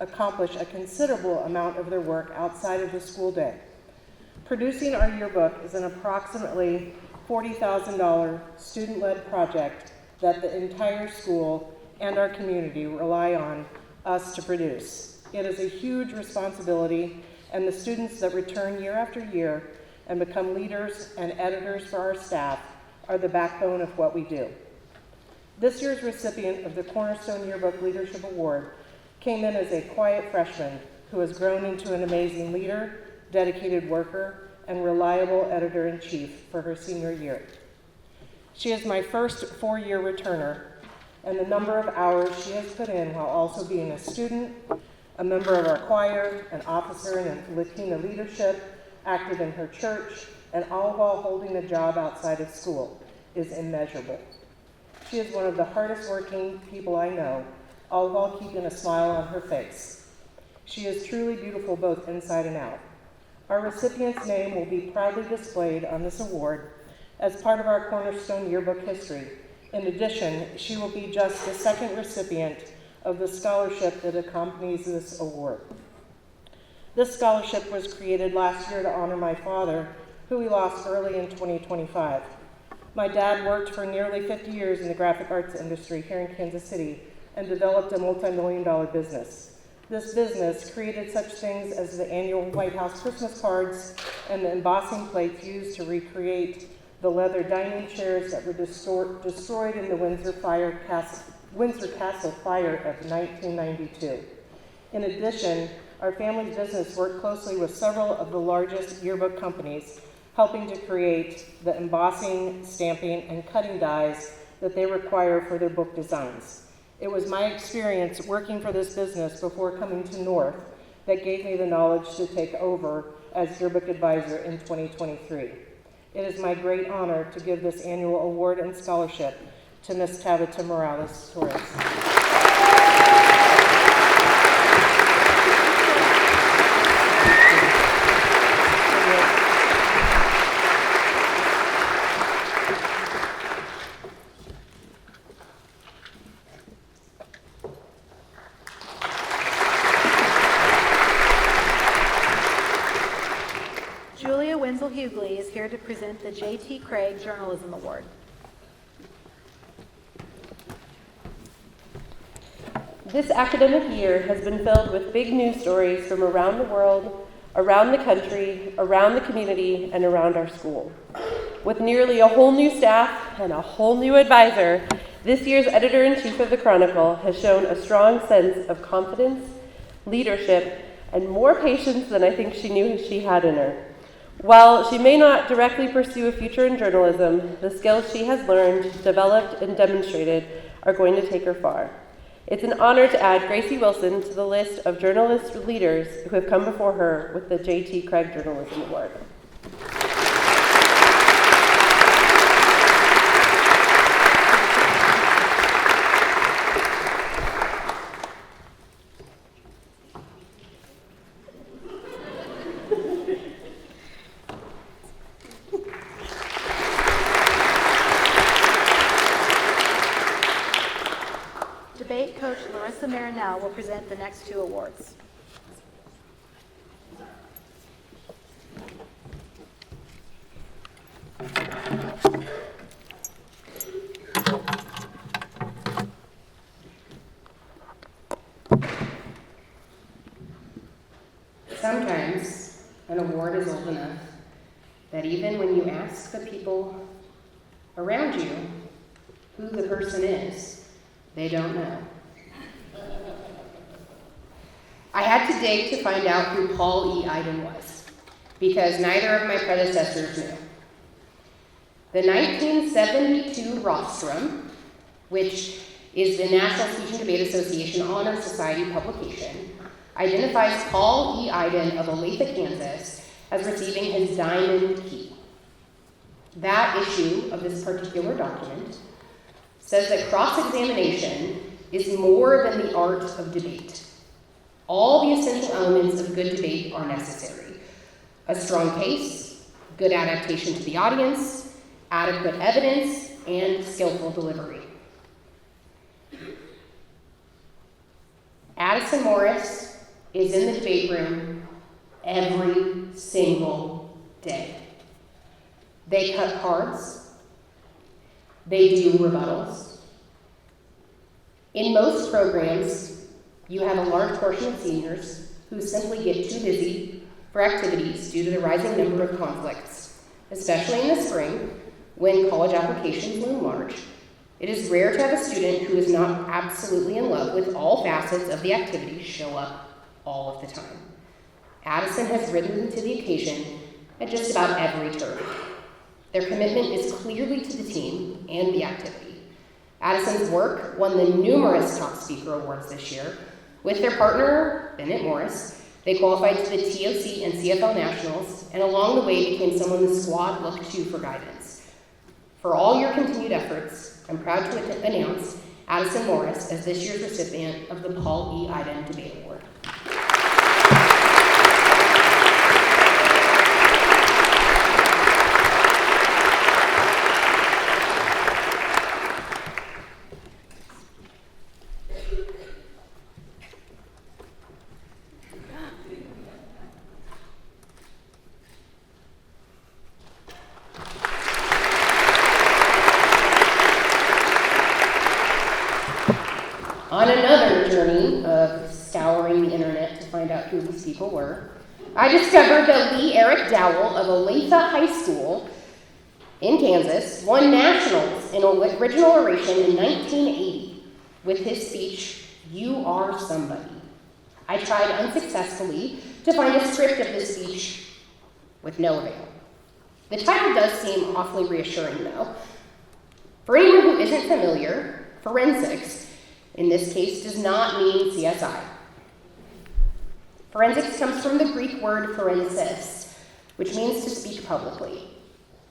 accomplish a considerable amount of their work outside of the school day. Producing our yearbook is an approximately $40,000 student-led project that the entire school and our community rely on us to produce. It is a huge responsibility, and the students that return year after year and become leaders and editors for our staff are the backbone of what we do. This year's recipient of the Cornerstone Yearbook Leadership Award came in as a quiet freshman who has grown into an amazing leader, dedicated worker, and reliable editor-in-chief for her senior year. She is my first 4-year returner, and the number of hours she has put in while also being a student, a member of our choir, an officer in Latina leadership, active in her church, and all while holding a job outside of school is immeasurable. She is one of the hardest working people I know, all while keeping a smile on her face. She is truly beautiful both inside and out. Our recipient's name will be proudly displayed on this award as part of our Cornerstone Yearbook history. In addition, she will be just the second recipient of the scholarship that accompanies this award. This scholarship was created last year to honor my father, who we lost early in 2025. My dad worked for nearly 50 years in the graphic arts industry here in Kansas City and developed a multi-million-dollar business. This business created such things as the annual White House Christmas cards and the embossing plates used to recreate the leather dining chairs that were destroyed in the Windsor Castle fire of 1992. In addition, our family's business worked closely with several of the largest yearbook companies, helping to create the embossing, stamping, and cutting dies that they require for their book designs. It was my experience working for this business before coming to North that gave me the knowledge to take over as yearbook advisor in 2023. It is my great honor to give this annual award and scholarship to Ms. Tabitha Morales-Torres. Hughley is here to present the J.T. Craig Journalism Award. This academic year has been filled with big news stories from around the world, around the country, around the community, and around our school. With nearly a whole new staff and a whole new advisor, this year's editor-in-chief of the Chronicle has shown a strong sense of confidence, leadership, and more patience than I think she knew she had in her. While she may not directly pursue a future in journalism, the skills she has learned, developed, and demonstrated are going to take her far. It's an honor to add Gracie Wilson to the list of journalist leaders who have come before her with the J.T. Craig Journalism Award. Melissa Marinell will present the next two awards. Sometimes an award is old enough that even when you ask the people around you who the person is, they don't know. I had to dig to find out who Paul E. Iden was, because neither of my predecessors knew. The 1972 rostrum, which is the National Speech and Debate Association Honor Society publication, identifies Paul E. Iden of Olathe, Kansas, as receiving his Diamond Key. That issue of this particular document says that cross-examination is more than the art of debate. All the essential elements of good debate are necessary. A strong case, good adaptation to the audience, adequate evidence, and skillful delivery. Addison Morris is in the debate room every single day. They cut cards. They do rebuttals. In most programs, you have a large portion of seniors who simply get too busy for activities due to the rising number of conflicts, especially in the spring when college applications loom large. It is rare to have a student who is not absolutely in love with all facets of the activities show up all of the time. Addison has risen to the occasion at just about every turn. Their commitment is clearly to the team and the activity. Addison's work won the numerous top speaker awards this year. With their partner, Bennett Morris, they qualified to the TOC and CFL Nationals, and along the way became someone the squad looked to for guidance. For all your continued efforts, I'm proud to announce Addison Morris as this year's recipient of the Paul E. Iden Debate Award. On another journey of scouring the internet to find out who these people were, I discovered that Lee Eric Dowell of Olathe High School in Kansas won nationals in original oration in 1980 with his speech, "You Are Somebody." I tried unsuccessfully to find a script of this speech with no avail. The title does seem awfully reassuring, though. For anyone who isn't familiar, forensics in this case does not mean CSI. Forensics comes from the Greek word forensis, which means to speak publicly.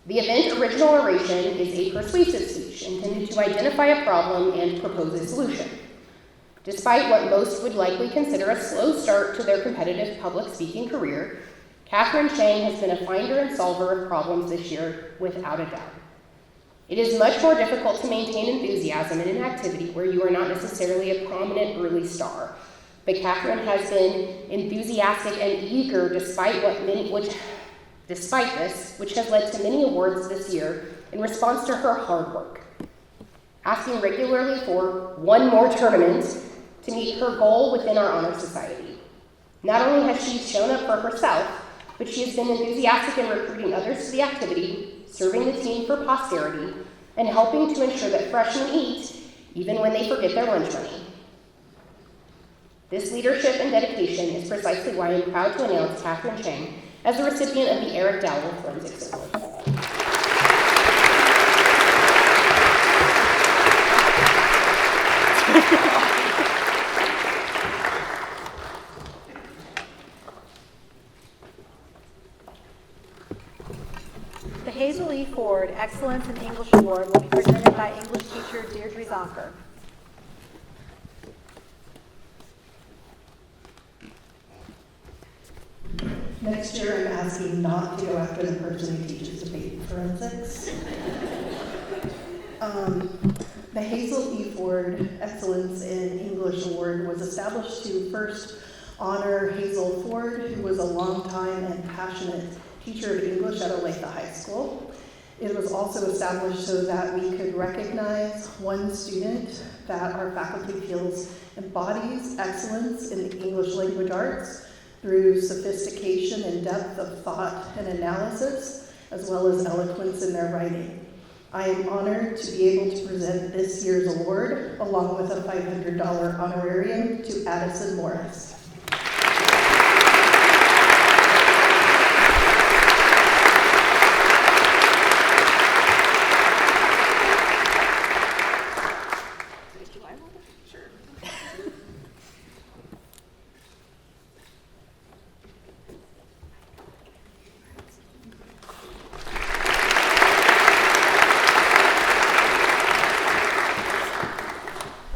The event original oration is a persuasive speech intended to identify a problem and propose a solution. Despite what most would likely consider a slow start to their competitive public speaking career, Catherine Chang has been a finder and solver of problems this year without a doubt. It is much more difficult to maintain enthusiasm in an activity where you are not necessarily a prominent early star. But Catherine has been enthusiastic and eager despite this, which has led to many awards this year in response to her hard work. Asking regularly for one more tournament to meet her goal within our honor society. Not only has she shown up for herself, but she has been enthusiastic in recruiting others to the activity, serving the team for posterity, and helping to ensure that freshmen eat even when they forget their lunch money. This leadership and dedication is precisely why I'm proud to announce Catherine Chang as the recipient of the Eric Dowell Forensics Award. The Hazel E. Ford Excellence in English Award will be presented by English teacher Deirdre Zonker. Next year, I'm asking not to go after the person who teaches debate forensics. The Hazel E. Ford Excellence in English Award was established to first honor Hazel Ford, who was a longtime and passionate teacher of English at Olathe High School. It was also established so that we could recognize one student that our faculty feels embodies excellence in the English language arts through sophistication and depth of thought and analysis, as well as eloquence in their writing. I am honored to be able to present this year's award, along with a $500 honorarium to Addison Morris.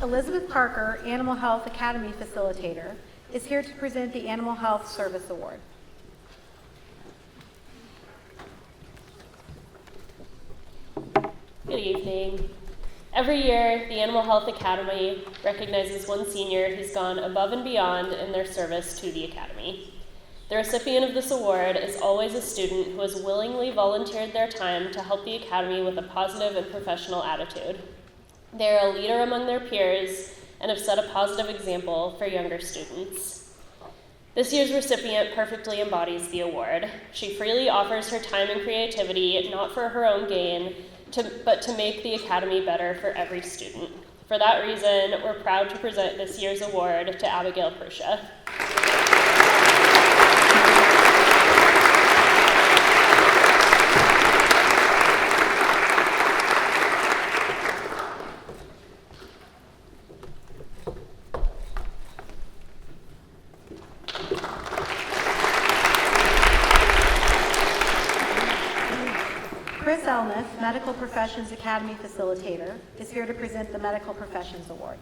Elizabeth Parker, Animal Health Academy Facilitator, is here to present the Animal Health Service Award. Good evening. Every year, the Animal Health Academy recognizes one senior who's gone above and beyond in their service to the Academy. The recipient of this award is always a student who has willingly volunteered their time to help the Academy with a positive and professional attitude. They are a leader among their peers and have set a positive example for younger students. This year's recipient perfectly embodies the award. She freely offers her time and creativity, not for her own gain, but to make the Academy better for every student. For that reason, we're proud to present this year's award to Abigail Prussia. Chris Elness, Medical Professions Academy Facilitator, is here to present the Medical Professions Award.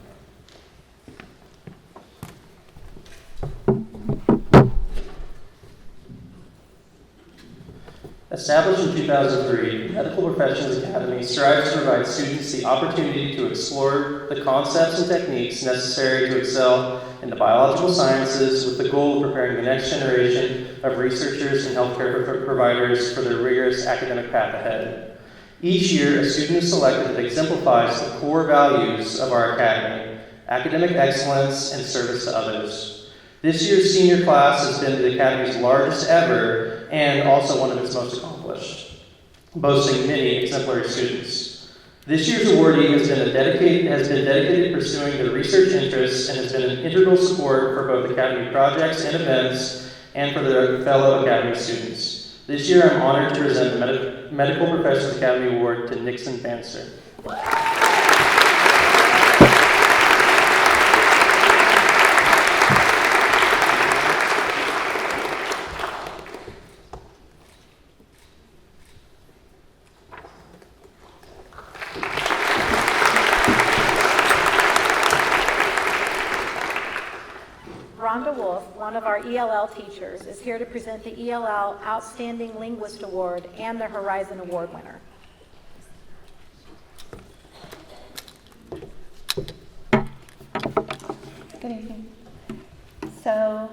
Established in 2003, Medical Professions Academy strives to provide students the opportunity to explore the concepts and techniques necessary to excel in the biological sciences with the goal of preparing the next generation of researchers and healthcare providers for their rigorous academic path ahead. Each year, a student is selected that exemplifies the core values of our academy: academic excellence and service to others. This year's senior class has been the Academy's largest ever and also one of its most accomplished, boasting many exemplary students. This year's awardee has been dedicated to pursuing their research interests and has been an integral support for both Academy projects and events and for their fellow Academy students. This year, I'm honored to present the Medical Professions Academy Award to Nixon Banster. Rhonda Wolf, one of our ELL teachers, is here to present the ELL Outstanding Linguist Award and the Horizon Award winner. Good evening. So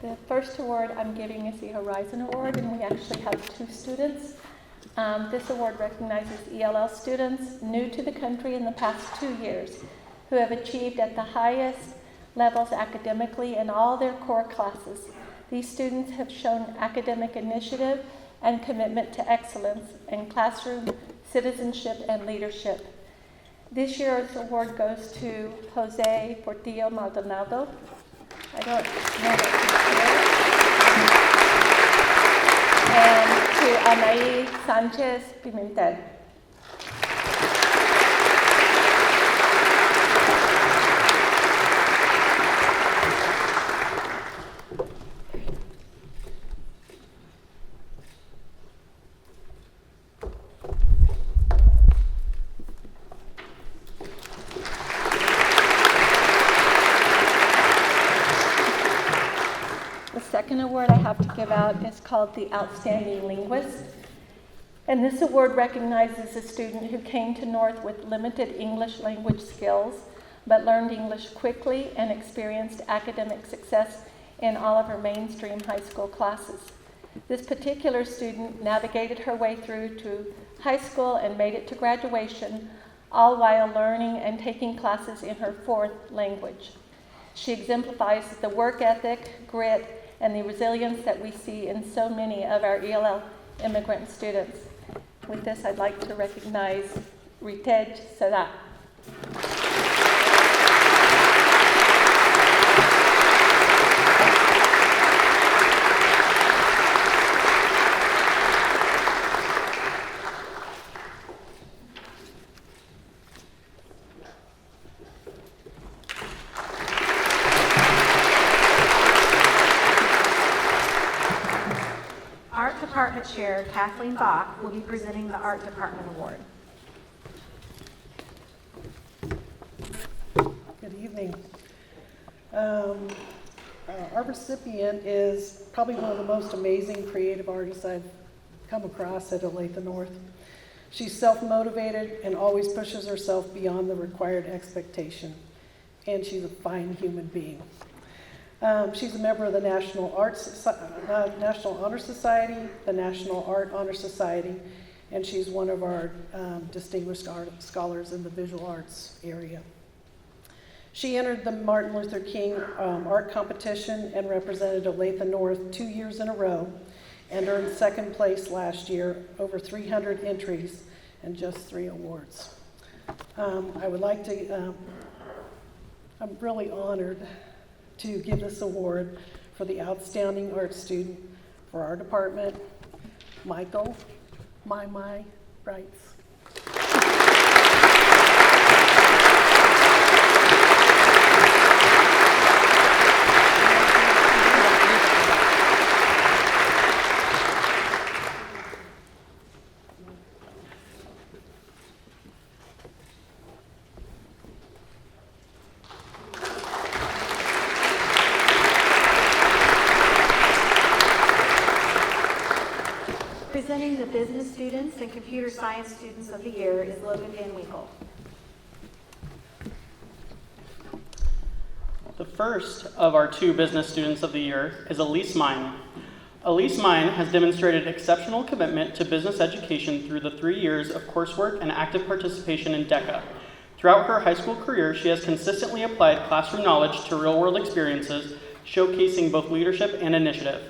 the first award I'm giving is the Horizon Award, and we actually have two students. This award recognizes ELL students new to the country in the past 2 years who have achieved at the highest levels academically in all their core classes. These students have shown academic initiative and commitment to excellence in classroom citizenship and leadership. This year's award goes to Jose Portillo Maldonado. I don't know that he's here. And to Anaí Sanchez Pimentel. The second award I have to give out is called the Outstanding Linguist. And this award recognizes a student who came to North with limited English language skills, but learned English quickly and experienced academic success in all of her mainstream high school classes. This particular student navigated her way through to high school and made it to graduation, all while learning and taking classes in her fourth language. She exemplifies the work ethic, grit, and the resilience that we see in so many of our ELL immigrant students. With this, I'd like to recognize Ritej Sadat. Art Department Chair Kathleen Bach will be presenting the Art Department Award. Good evening. Our recipient is probably one of the most amazing creative artists I've come across at Olathe North. She's self-motivated and always pushes herself beyond the required expectation, and she's a fine human being. She's a member of the National Honor Society, the National Art Honor Society, and she's one of our distinguished scholars in the visual arts area. She entered the Martin Luther King art competition and represented Olathe North 2 years in a row and earned second place last year, over 300 entries and just 3 awards. I would like to, I'm really honored to give this award for the outstanding art student for our department, Michael My Brights. Presenting the Business Students and Computer Science Students of the Year is Logan Van Winkle. The first of our 2 Business Students of the Year is Elise Mine. Elise Mine has demonstrated exceptional commitment to business education through the 3 years of coursework and active participation in DECA. Throughout her high school career, she has consistently applied classroom knowledge to real-world experiences, showcasing both leadership and initiative.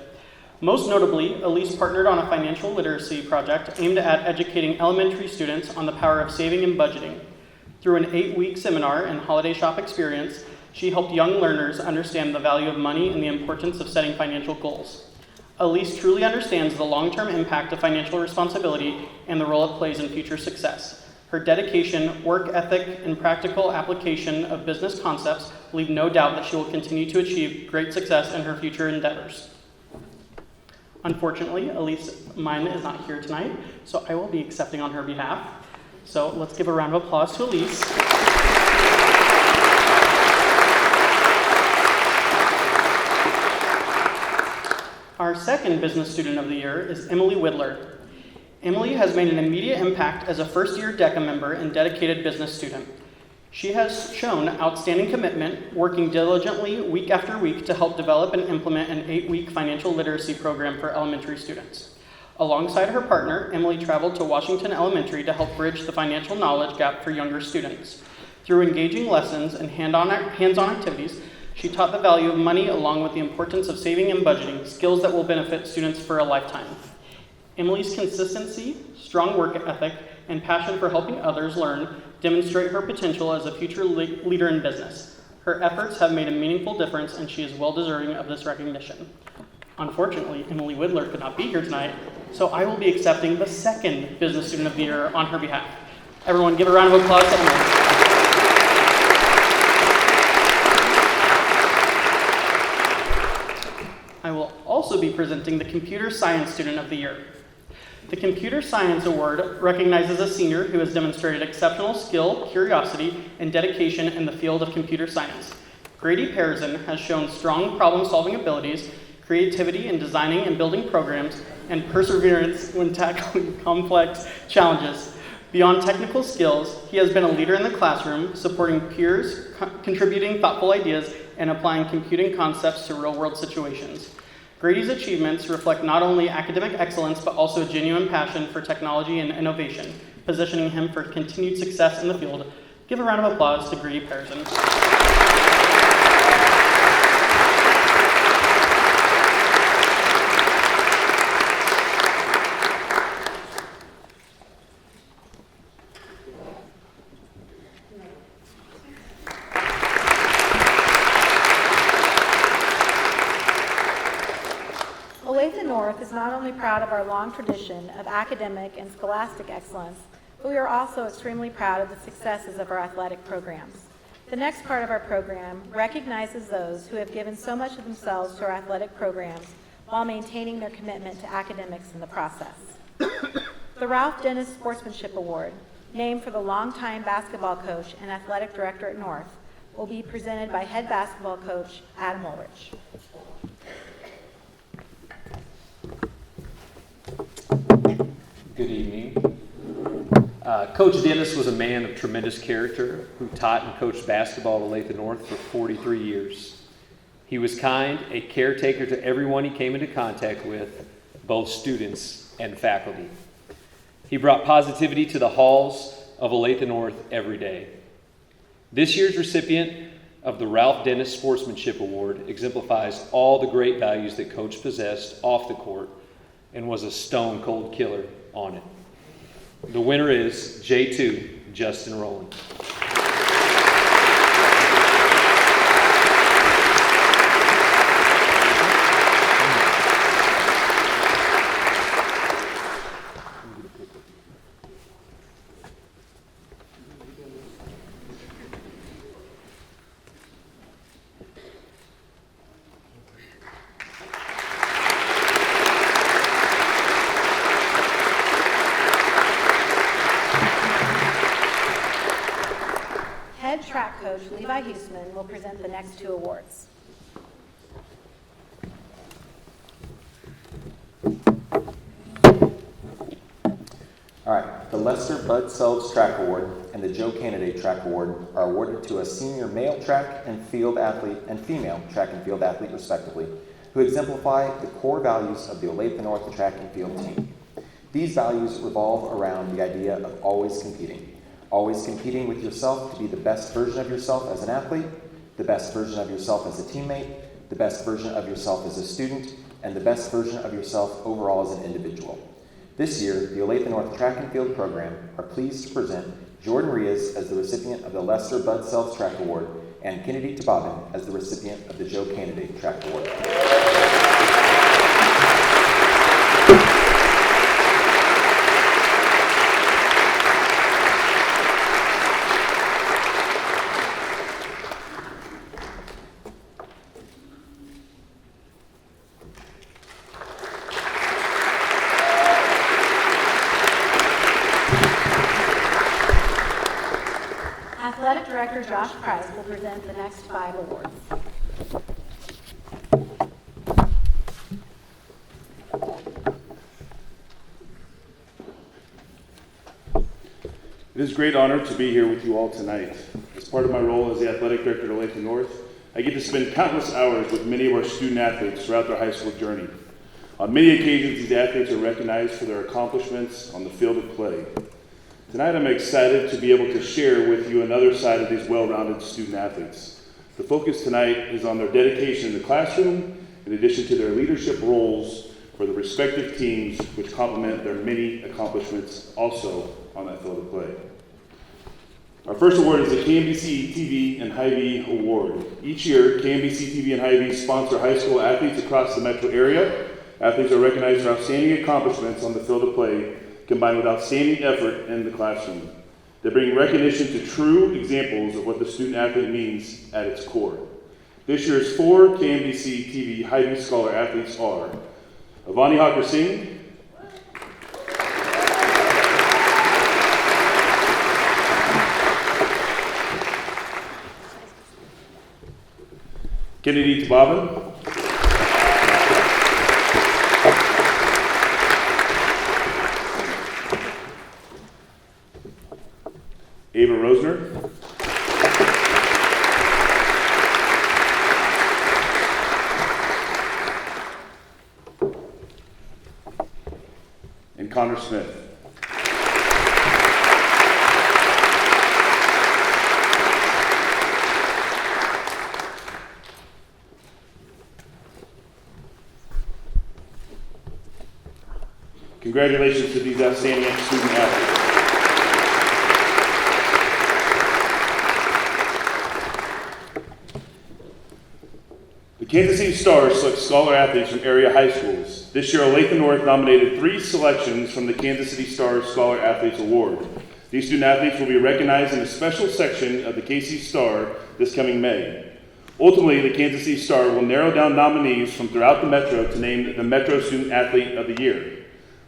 Most notably, Elise partnered on a financial literacy project aimed at educating elementary students on the power of saving and budgeting. Through an 8-week seminar and holiday shop experience, she helped young learners understand the value of money and the importance of setting financial goals. Elise truly understands the long-term impact of financial responsibility and the role it plays in future success. Her dedication, work ethic, and practical application of business concepts leave no doubt that she will continue to achieve great success in her future endeavors. Unfortunately, Elise Mine is not here tonight, so I will be accepting on her behalf. So let's give a round of applause to Elise. Our second Business Student of the Year is Emily Widler. Emily has made an immediate impact as a first-year DECA member and dedicated business student. She has shown outstanding commitment, working diligently week after week to help develop and implement an 8-week financial literacy program for elementary students. Alongside her partner, Emily traveled to Washington Elementary to help bridge the financial knowledge gap for younger students. Through engaging lessons and hands-on activities, she taught the value of money along with the importance of saving and budgeting, skills that will benefit students for a lifetime. Emily's consistency, strong work ethic, and passion for helping others learn demonstrate her potential as a future leader in business. Her efforts have made a meaningful difference, and she is well deserving of this recognition. Unfortunately, Emily Widler could not be here tonight, so I will be accepting the second Business Student of the Year on her behalf. Everyone give a round of applause to Emily. I will also be presenting the Computer Science Student of the Year. The Computer Science Award recognizes a senior who has demonstrated exceptional skill, curiosity, and dedication in the field of computer science. Grady Pearson has shown strong problem-solving abilities, creativity in designing and building programs, and perseverance when tackling complex challenges. Beyond technical skills, he has been a leader in the classroom, supporting peers, contributing thoughtful ideas, and applying computing concepts to real-world situations. Grady's achievements reflect not only academic excellence, but also a genuine passion for technology and innovation, positioning him for continued success in the field. Give a round of applause to Grady Patterson. Olathe North is not only proud of our long tradition of academic and scholastic excellence, but we are also extremely proud of the successes of our athletic programs. The next part of our program recognizes those who have given so much of themselves to our athletic programs while maintaining their commitment to academics in the process. The Ralph Dennis Sportsmanship Award, named for the longtime basketball coach and athletic director at North, will be presented by head basketball coach Adam Ulrich. Good evening. Coach Dennis was a man of tremendous character who taught and coached basketball at Olathe North for 43 years. He was kind, a caretaker to everyone he came into contact with, both students and faculty. He brought positivity to the halls of Olathe North every day. This year's recipient of the Ralph Dennis Sportsmanship Award exemplifies all the great values that Coach possessed off the court and was a stone-cold killer on it. The winner is J2, Justin Rowland. Head track coach Levi Huseman will present the next two awards. All right, the Lester Bud Selves Track Award and the Joe Candidate Track Award are awarded to a senior male track and field athlete and female track and field athlete, respectively, who exemplify the core values of the Olathe North track and field team. These values revolve around the idea of always competing with yourself to be the best version of yourself as an athlete, the best version of yourself as a teammate, the best version of yourself as a student, and the best version of yourself overall as an individual. This year, the Olathe North Track and Field program are pleased to present Jordan Rias as the recipient of the Lester Bud Selves Track Award and Kennedy Tababin as the recipient of the Joe Candidate Track Award. Athletic Director Josh Price will present the next 5 awards. It is a great honor to be here with you all tonight. As part of my role as the athletic director at Olathe North, I get to spend countless hours with many of our student athletes throughout their high school journey. On many occasions, these athletes are recognized for their accomplishments on the field of play. Tonight, I'm excited to be able to share with you another side of these well-rounded student athletes. The focus tonight is on their dedication in the classroom, in addition to their leadership roles for the respective teams, which complement their many accomplishments also on that field of play. Our first award is the KMBC TV and Hy-Vee Award. Each year, KMBC TV and Hy-Vee sponsor high school athletes across the metro area. Athletes are recognized for outstanding accomplishments on the field of play, combined with outstanding effort in the classroom. They bring recognition to true examples of what the student athlete means at its core. This year's 4 KMBC TV Hy-Vee Scholar athletes are Avani Hawker Singh, Kennedy Tababin, Ava Rosner, and Connor Smith. Congratulations to these outstanding student athletes. The Kansas City Stars select scholar athletes from area high schools. This year, Olathe North nominated 3 selections from the Kansas City Stars Scholar Athletes Award. These student athletes will be recognized in a special section of the KC Star this coming May. Ultimately, the Kansas City Star will narrow down nominees from throughout the Metro to name the Metro Student Athlete of the Year.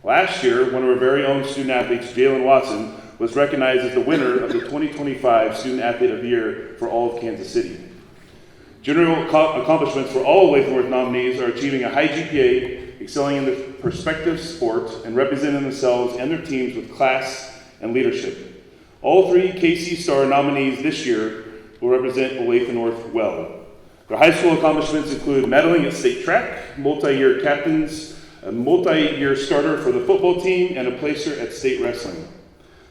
Last year, one of our very own student athletes, Jalen Watson, was recognized as the winner of the 2025 Student Athlete of the Year for all of Kansas City. General accomplishments for all Olathe North nominees are achieving a high GPA, excelling in their prospective sport, and representing themselves and their teams with class and leadership. All 3 KC Star nominees this year will represent Olathe North well. Their high school accomplishments include medaling at state track, multi-year captains, a multi-year starter for the football team, and a placer at state wrestling.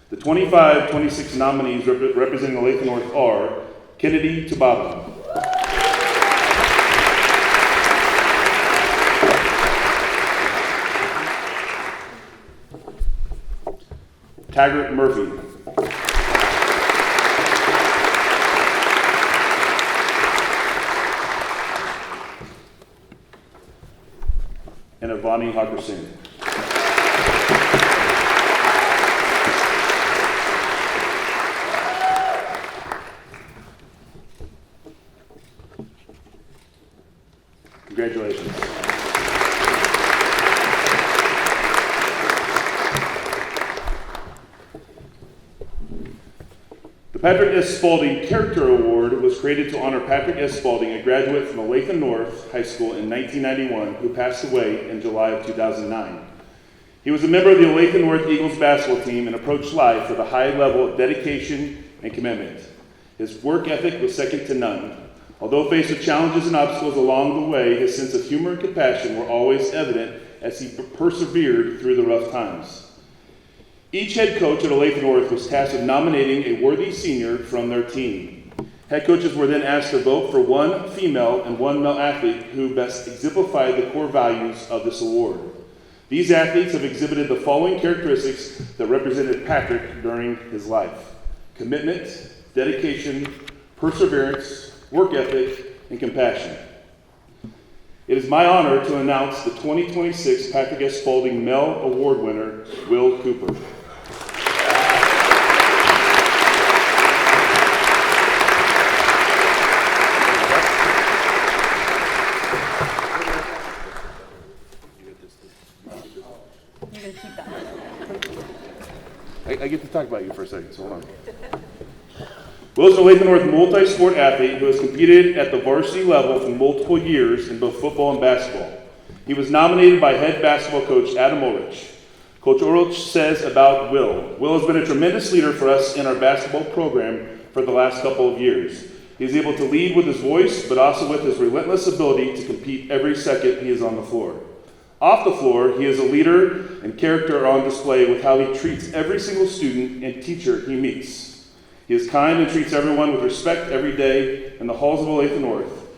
The 25-26 nominees representing Olathe North are Kennedy Tababa, Taggart Murphy, and Avani Hakersingh. Congratulations. The Patrick S. Spalding Character Award was created to honor Patrick S. Spalding, a graduate from Olathe North High School in 1991 who passed away in July of 2009. He was a member of the Olathe North Eagles basketball team and approached life with a high level of dedication and commitment. His work ethic was second to none. Although faced with challenges and obstacles along the way, his sense of humor and compassion were always evident as he persevered through the rough times. Each head coach at Olathe North was tasked with nominating a worthy senior from their team. Head coaches were then asked to vote for one female and one male athlete who best exemplified the core values of this award. These athletes have exhibited the following characteristics that represented Patrick during his life: commitment, dedication, perseverance, work ethic, and compassion. It is my honor to announce the 2026 Patrick S. Spalding Male Award winner, Will Cooper. I get to talk about you for a second, so hold on. Will is an Olathe North multi-sport athlete who has competed at the varsity level for multiple years in both football and basketball. He was nominated by head basketball coach Adam Ulrich. Coach Ulrich says about Will has been a tremendous leader for us in our basketball program for the last couple of years. He is able to lead with his voice, but also with his relentless ability to compete every second he is on the floor. Off the floor, he is a leader and character on display with how he treats every single student and teacher he meets. He is kind and treats everyone with respect every day in the halls of Olathe North.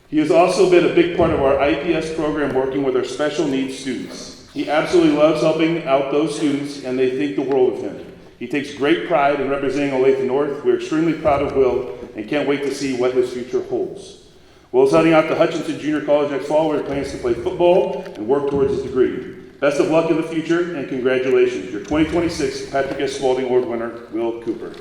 He has also been a big part of our IPS program working with our special needs students. He absolutely loves helping out those students, and they think the world of him. He takes great pride in representing Olathe North. We're extremely proud of Will and can't wait to see what his future holds. Will is heading out to Hutchinson Junior College next fall, where he plans to play football and work towards his degree. Best of luck in the future, and congratulations. Your 2026 Patrick S. Spalding Award winner, Will Cooper.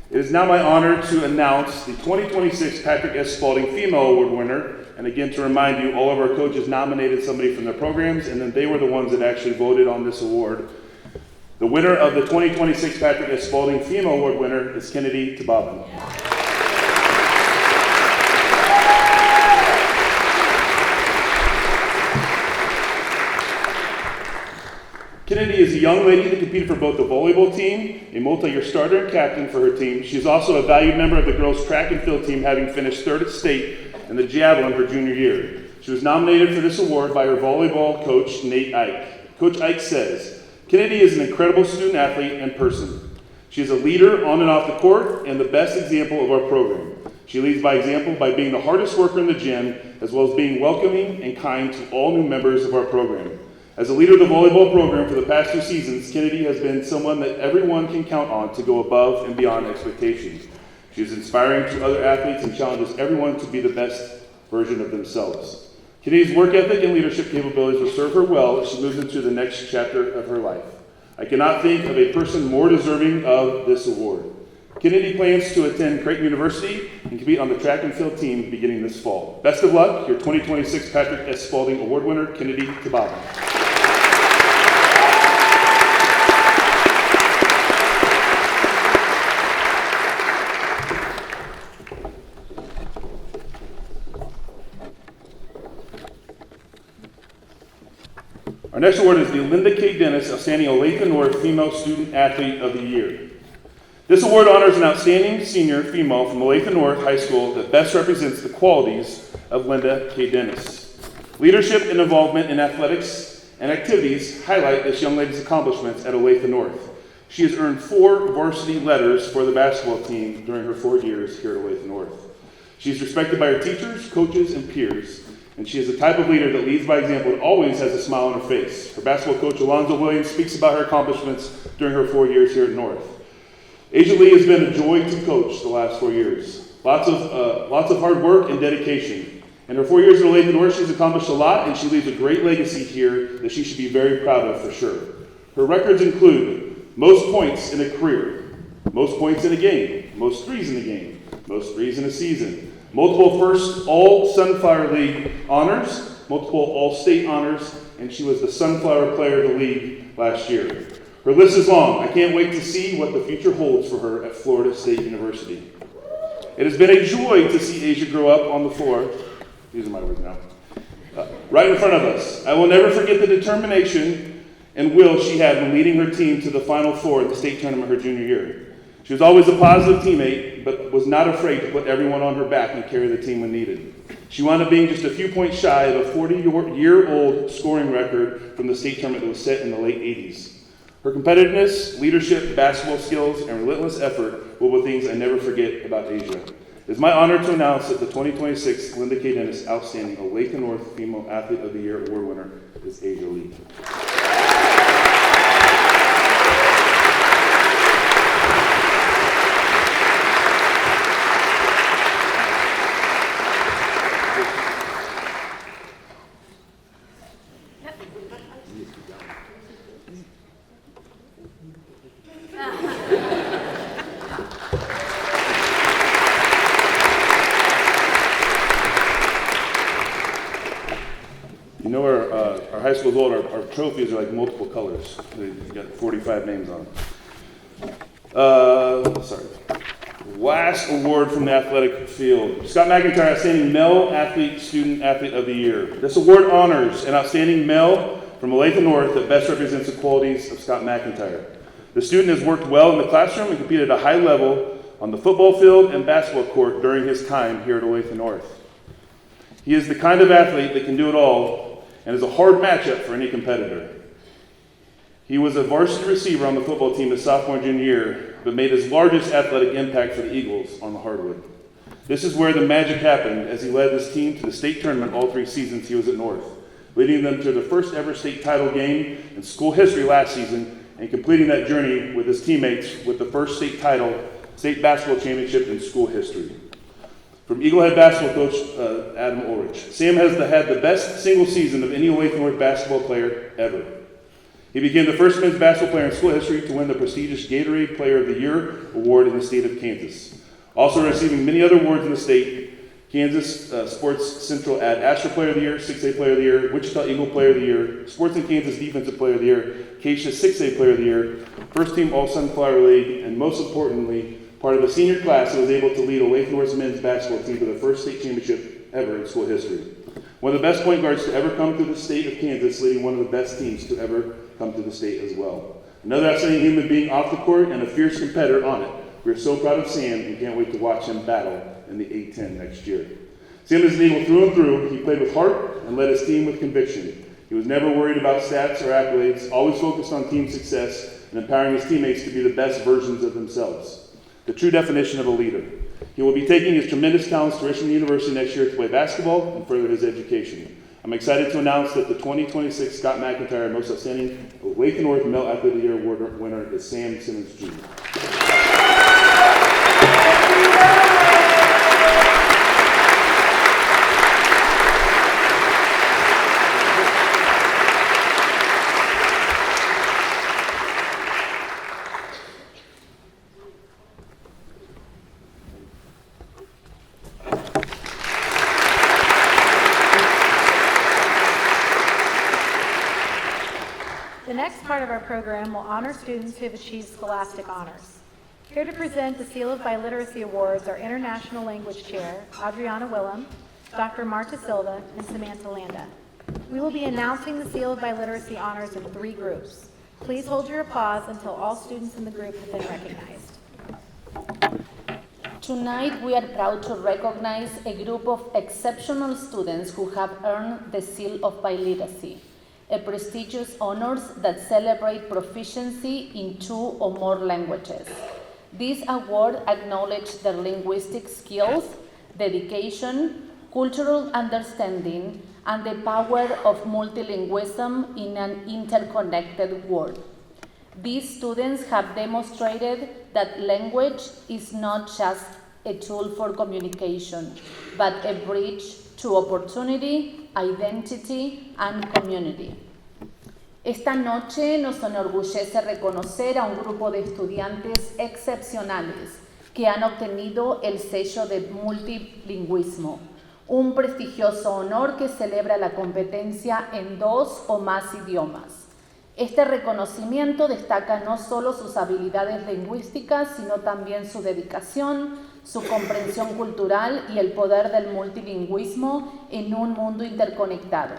It is now my honor to announce the 2026 Patrick S. Spalding Female Award winner. And again, to remind you, all of our coaches nominated somebody from their programs, and then they were the ones that actually voted on this award. The winner of the 2026 Patrick S. Spalding Female Award winner is Kennedy Tababin. Kennedy is a young lady that competed for both the volleyball team, a multi-year starter and captain for her team. She is also a valued member of the girls' track and field team, having finished third at state in the javelin her junior year. She was nominated for this award by her volleyball coach, Nate Ike. Coach Ike says, Kennedy is an incredible student athlete and person. She is a leader on and off the court and the best example of our program. She leads by example by being the hardest worker in the gym, as well as being welcoming and kind to all new members of our program. As a leader of the volleyball program for the past 2 seasons, Kennedy has been someone that everyone can count on to go above and beyond expectations. She is inspiring to other athletes and challenges everyone to be the best version of themselves. Kennedy's work ethic and leadership capabilities will serve her well as she moves into the next chapter of her life. I cannot think of a person more deserving of this award. Kennedy plans to attend Creighton University and compete on the track and field team beginning this fall. Best of luck, your 2026 Patrick S. Spalding Award winner, Kennedy Tababin. Our next award is the Linda K. Dennis Outstanding Olathe North Female Student Athlete of the Year. This award honors an outstanding senior female from Olathe North High School that best represents the qualities of Linda K. Dennis. Leadership and involvement in athletics and activities highlight this young lady's accomplishments at Olathe North. She has earned 4 varsity letters for the basketball team during her 4 years here at Olathe North. She is respected by her teachers, coaches, and peers. And she is the type of leader that leads by example and always has a smile on her face. Her basketball coach, Alonzo Williams, speaks about her accomplishments during her 4 years here at North. Asia Lee has been a joy to coach the last 4 years. Lots of hard work and dedication. In her 4 years at Olathe North, she's accomplished a lot, and she leaves a great legacy here that she should be very proud of for sure. Her records include most points in a career, most points in a game, most threes in a game, most threes in a season, multiple first All-Sunflower League honors, multiple All-State honors, and she was the Sunflower Player of the League last year. Her list is long. I can't wait to see what the future holds for her at Florida State University. It has been a joy to see Asia grow up on the floor. These are my words now. Right in front of us. I will never forget the determination and will she had when leading her team to the Final Four at the state tournament her junior year. She was always a positive teammate, but was not afraid to put everyone on her back and carry the team when needed. She wound up being just a few points shy of a 40-year-old scoring record from the state tournament that was set in the late 80s. Her competitiveness, leadership, basketball skills, and relentless effort will be things I never forget about Asia. It is my honor to announce that the 2026 Linda K. Dennis Outstanding Olathe North Female Athlete of the Year Award winner is Asia Lee. You know, our high school gold, our trophies are like multiple colors. They've got 45 names on them. Last award from the athletic field. Scott McIntyre, Outstanding Male Athlete, Student Athlete of the Year. This award honors an outstanding male from Olathe North that best represents the qualities of Scott McIntyre. The student has worked well in the classroom and competed at a high level on the football field and basketball court during his time here at Olathe North. He is the kind of athlete that can do it all and is a hard matchup for any competitor. He was a varsity receiver on the football team his sophomore and junior year, but made his largest athletic impact for the Eagles on the hardwood. This is where the magic happened as he led his team to the state tournament all 3 seasons he was at North, leading them to the first ever state title game in school history last season and completing that journey with his teammates with the first state title, state basketball championship in school history. From Eaglehead basketball coach Adam Ulrich, Sam has had the best single season of any Olathe North basketball player ever. He became the first men's basketball player in school history to win the prestigious Gatorade Player of the Year award in the state of Kansas. Also receiving many other awards in the state, Kansas Sports Central Ad Astra Player of the Year, 6A Player of the Year, Wichita Eagle Player of the Year, Sports in Kansas Defensive Player of the Year, Acacia 6A Player of the Year, First Team All-Sunflower League, and most importantly, part of a senior class that was able to lead Olathe North's men's basketball team to their first state championship ever in school history. One of the best point guards to ever come to the state of Kansas, leading one of the best teams to ever come to the state as well. Another outstanding human being off the court and a fierce competitor on it. We're so proud of Sam and can't wait to watch him battle in the A-10 next year. Sam is an Eagle through and through. He played with heart and led his team with conviction. He was never worried about stats or accolades, always focused on team success and empowering his teammates to be the best versions of themselves. The true definition of a leader. He will be taking his tremendous talents to Richmond University next year to play basketball and further his education. I'm excited to announce that the 2026 Scott McIntyre Most Outstanding Olathe North Male Athlete of the Year Award winner is Sam Simmons Jr. The next part of our program will honor students who have achieved scholastic honors. Here to present the Seal of Biliteracy Awards are International Language Chair Adriana Willem, Dr. Marta Silva, and Samantha Landa. We will be announcing the Seal of Biliteracy honors in 3 groups. Please hold your applause until all students in the group have been recognized. Tonight, we are proud to recognize a group of exceptional students who have earned the Seal of Biliteracy, a prestigious honor that celebrates proficiency in 2 or more languages. This award acknowledges their linguistic skills, dedication, cultural understanding, and the power of multilingualism in an interconnected world. These students have demonstrated that language is not just a tool for communication, but a bridge to opportunity, identity, and community. Esta noche nos enorgullece reconocer a un grupo de estudiantes excepcionales que han obtenido el sello de multilingüismo, un prestigioso honor que celebra la competencia en 2 o más idiomas. Este reconocimiento destaca no solo sus habilidades lingüísticas, sino también su dedicación, su comprensión cultural y el poder del multilingüismo en un mundo interconectado.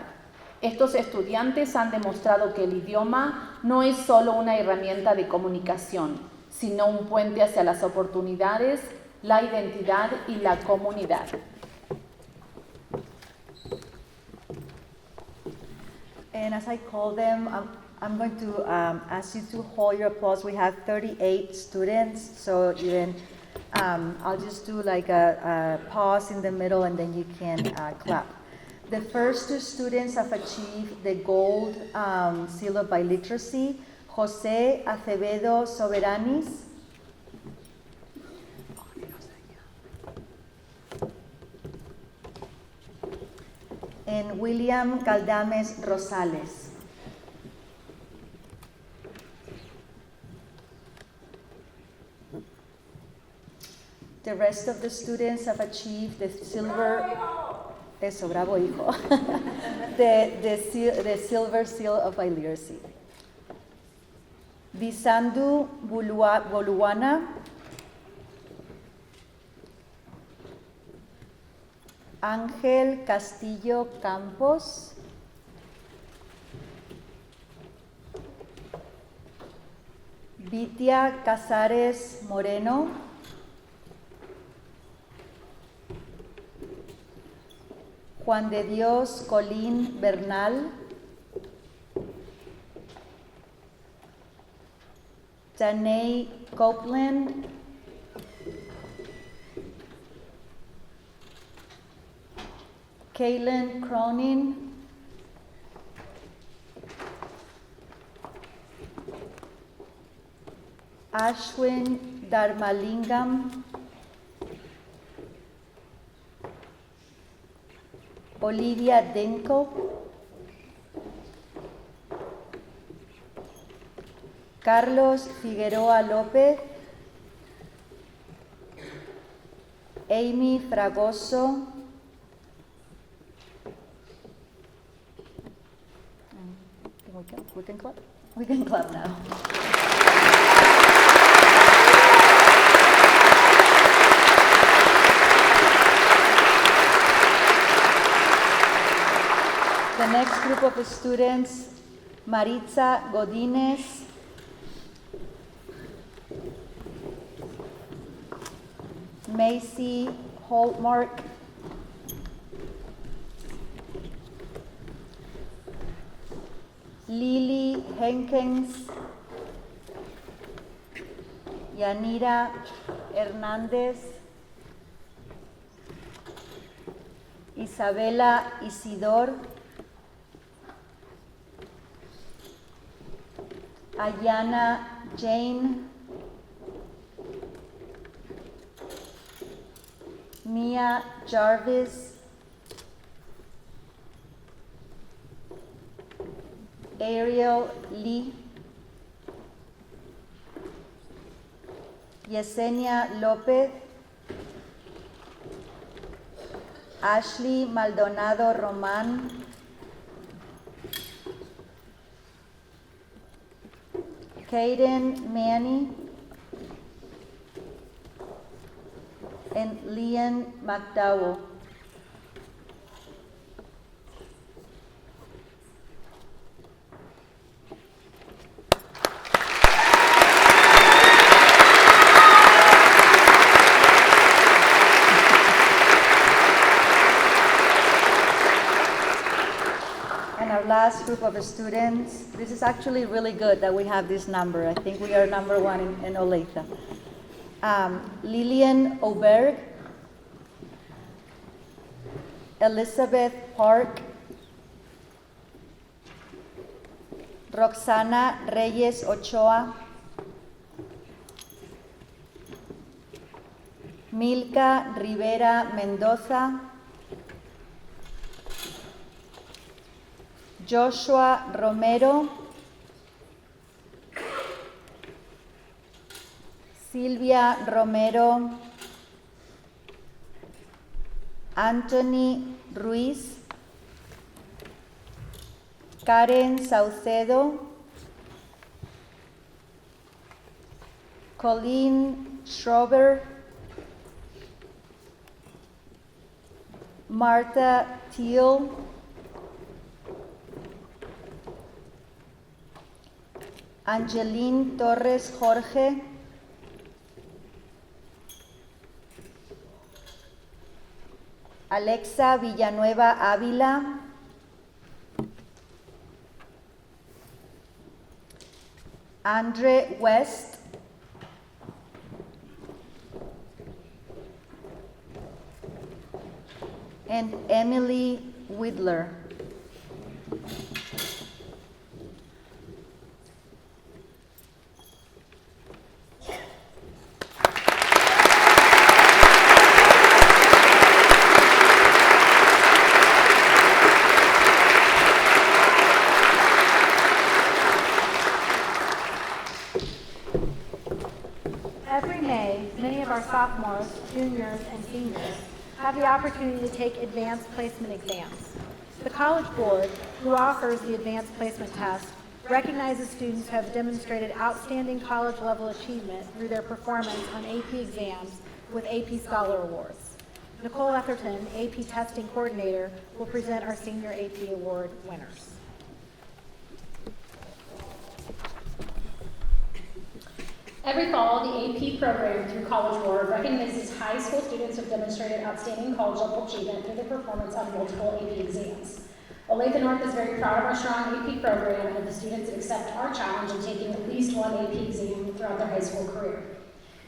Estos estudiantes han demostrado que el idioma no es solo una herramienta de comunicación, sino un puente hacia las oportunidades, la identidad y la comunidad. And as I call them, I'm going to ask you to hold your applause. We have 38 students, so even I'll just do like a pause in the middle and then you can clap. The first 2 students have achieved the gold seal of biliteracy, Jose Acevedo Soberanis and William Caldames Rosales. The rest of the students have achieved the silver, eso, bravo hijo, the silver seal of biliteracy. Bisandu Boluana, Ángel Castillo Campos, Vitia Casares Moreno, Juan de Dios Colín Bernal, Danae Copeland, Kaylin Cronin, Ashwin Dharmalingam, Olivia Denko, Carlos Figueroa López, Amy Fragoso, We can clap. We can clap now. The next group of students, Maritza Godínez, Macy Holtmark, Lily Henkens, Yanira Hernández, Isabela Isidor, Ayana Jane, Mia Jarvis, Ariel Lee, Yesenia López, Ashley Maldonado Román, Kaden Manny, and Leon McDowell. And our last group of students, this is actually really good that we have this number. I think we are number one in Olathe. Lillian Oberg, Elizabeth Park, Roxana Reyes Ochoa, Milka Rivera Mendoza, Joshua Romero, Silvia Romero, Anthony Ruiz, Karen Saucedo, Colleen Schrober, Martha Teal, Angeline Torres Jorge, Alexa Villanueva Ávila, Andre West, and Emily Whitler. Every May, many of our sophomores, juniors, and seniors have the opportunity to take advanced placement exams. The College Board, who offers the advanced placement test, recognizes students who have demonstrated outstanding college-level achievement through their performance on AP exams with AP Scholar Awards. Nicole Etherton, AP Testing Coordinator, will present our Senior AP Award winners. Every fall, the AP program through College Board recognizes high school students who have demonstrated outstanding college-level achievement through their performance on multiple AP exams. Olathe North is very proud of our strong AP program and of the students that accept our challenge of taking at least one AP exam throughout their high school career.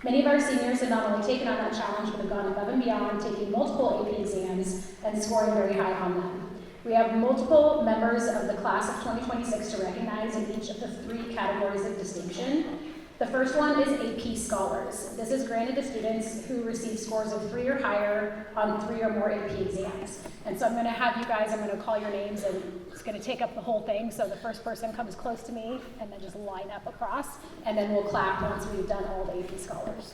Many of our seniors have not only taken on that challenge, but have gone above and beyond, taking multiple AP exams and scoring very high on them. We have multiple members of the class of 2026 to recognize in each of the 3 categories of distinction. The first one is AP Scholars. This is granted to students who receive scores of 3 or higher on 3 or more AP exams. And so I'm going to have you guys, I'm going to call your names, and it's going to take up the whole thing. So the first person comes close to me, and then just line up across, and then we'll clap once we've done all the AP Scholars.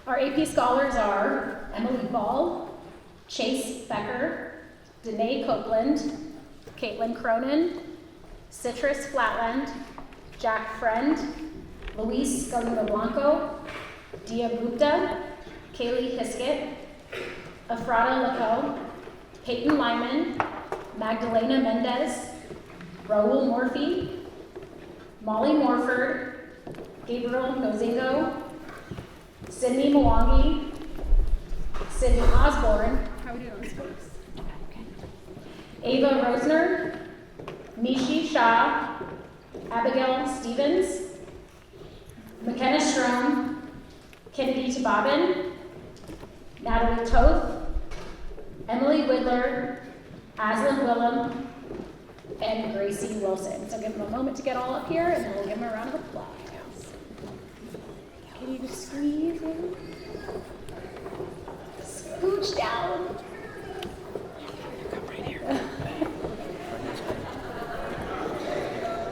Our AP Scholars are Emily Ball, Chase Becker, Danae Copeland, Caitlin Cronin, Citrus Flatland, Jack Friend, Luis Galindo Blanco, Dia Gupta, Kaylee Hiskett, Efrata Laco, Peyton Lyman, Magdalena Mendez, Raul Morphy, Molly Morford, Gabriel Nozingo, Sydney Mwangi, Sydney Osborne, how are we doing on space? Ava Rosner, Mishi Shah, Abigail Stevens, McKenna Strom, Kennedy Tababin, Natalie Toth, Emily Widler, Aslan Willem, and Gracie Wilson. So give them a moment to get all up here, and then we'll give them a round of applause. Can you squeeze in? Scooch down. Come right here.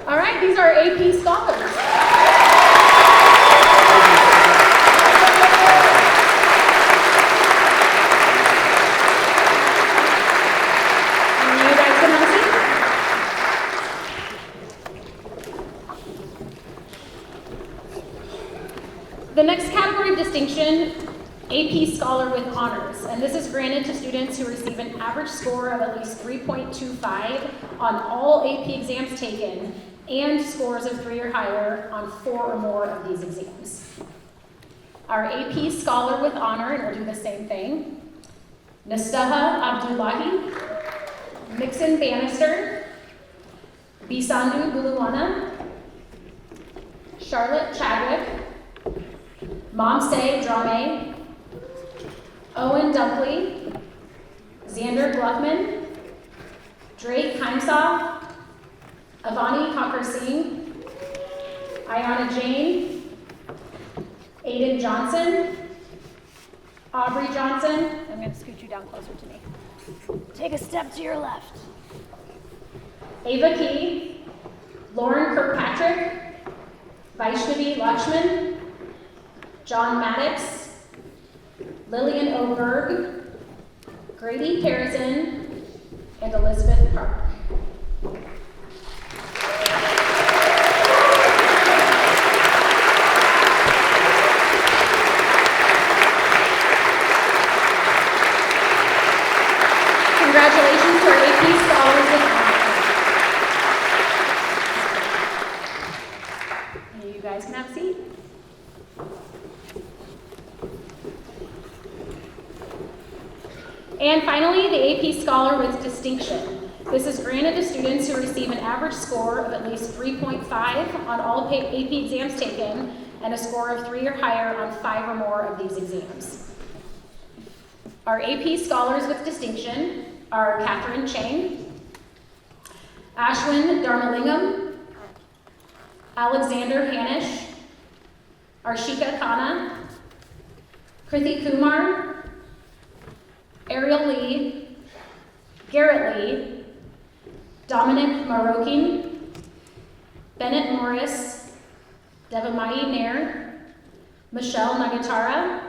All right, these are AP scholars. The next category of distinction, AP Scholar with Honors, and this is granted to students who receive an average score of at least 3.25 on all AP exams taken and scores of 3 or higher on 4 or more of these exams. Our AP Scholar with Honor, and we'll do the same thing, Nastaha Abdullahi, Mixon Bannister, Bisandu Buluwana, Charlotte Chadwick, Momse Drame, Owen Dunkley, Xander Gluckman, Drake Heimsoff, Avani Cocker Singh, Ayana Jane, Aiden Johnson, Aubrey Johnson. I'm going to scoot you down closer to me. Take a step to your left. Ava Key, Lauren Kirkpatrick, Vaishnavi Lakshman, John Maddox, Lillian Oberg, Grady Harrison, and Elizabeth Park. Congratulations to our AP Scholars with Honor. You guys can have a seat. And finally, the AP Scholar with Distinction. This is granted to students who receive an average score of at least 3.5 on all AP exams taken and a score of 3 or higher on 5 or more of these exams. Our AP Scholars with Distinction are Catherine Chang, Ashwin Dharmalingam, Alexander Hanish, Arshika Khanna, Krithi Kumar, Ariel Lee, Garrett Lee, Dominic Marokin, Bennett Morris, Devamai Nair, Michelle Nagatara,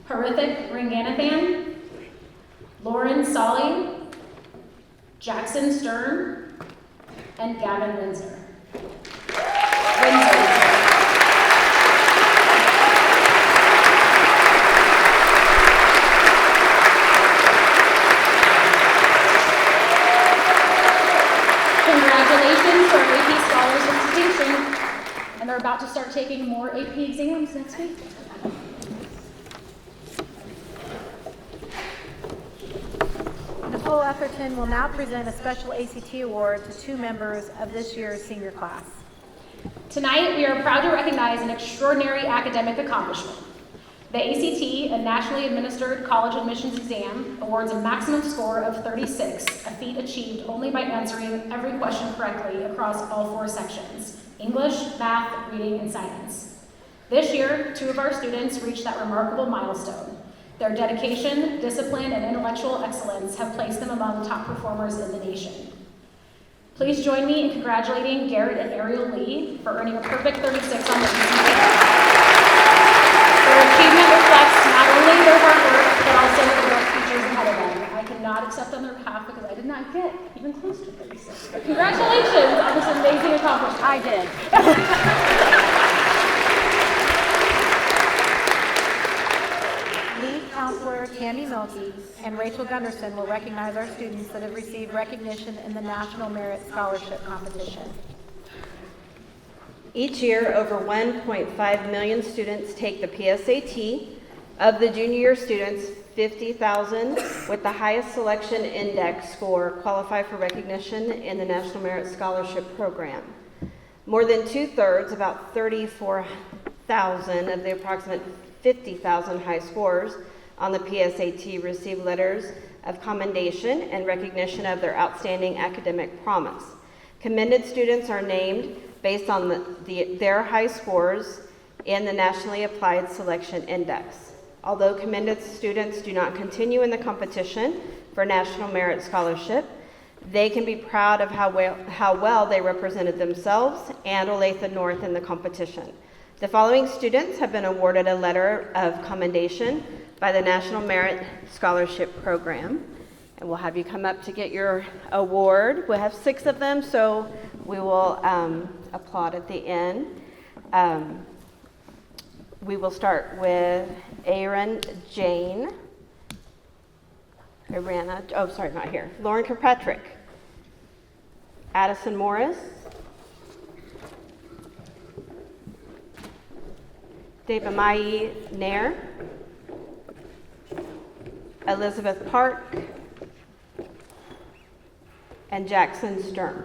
Harithik Ranganathan, Lauren Solly, Jackson Stern, and Gavin Windsor. Congratulations to our AP Scholars with Distinction, and they're about to start taking more AP exams next week. Nicole Etherton will now present a special ACT award to 2 members of this year's senior class. Tonight, we are proud to recognize an extraordinary academic accomplishment. The ACT, a nationally administered college admissions exam, awards a maximum score of 36, a feat achieved only by answering every question correctly across all 4 sections: English, math, reading, and science. This year, 2 of our students reached that remarkable milestone. Their dedication, discipline, and intellectual excellence have placed them among top performers in the nation. Please join me in congratulating Garrett and Ariel Lee for earning a perfect 36 on the ACT. Their achievement reflects not only their hard work, but also the bright futures ahead of them. I cannot accept on their behalf because I did not get even close to 36. But congratulations on this Milky and Rachel Gunderson will recognize our students that have received recognition in the National Merit Scholarship Competition. Each year, over 1.5 million students take the PSAT. Of the junior year students, 50,000 with the highest selection index score qualify for recognition in the National Merit Scholarship Program. More than 2/3, about 34,000 of the approximate 50,000 high scorers on the PSAT receive letters of commendation and recognition of their outstanding academic promise. Commended students are named based on their high scores in the Nationally Applied Selection Index. Although commended students do not continue in the competition for National Merit Scholarship, they can be proud of how well they represented themselves and Olathe North in the competition. The following students have been awarded a letter of commendation by the National Merit Scholarship Program. And we'll have you come up to get your award. We'll have 6 of them, so we will applaud at the end. We will start with Aaron Jane. Not here. Lauren Kirkpatrick. Addison Morris. Devamai Nair. Elizabeth Park. And Jackson Sturm.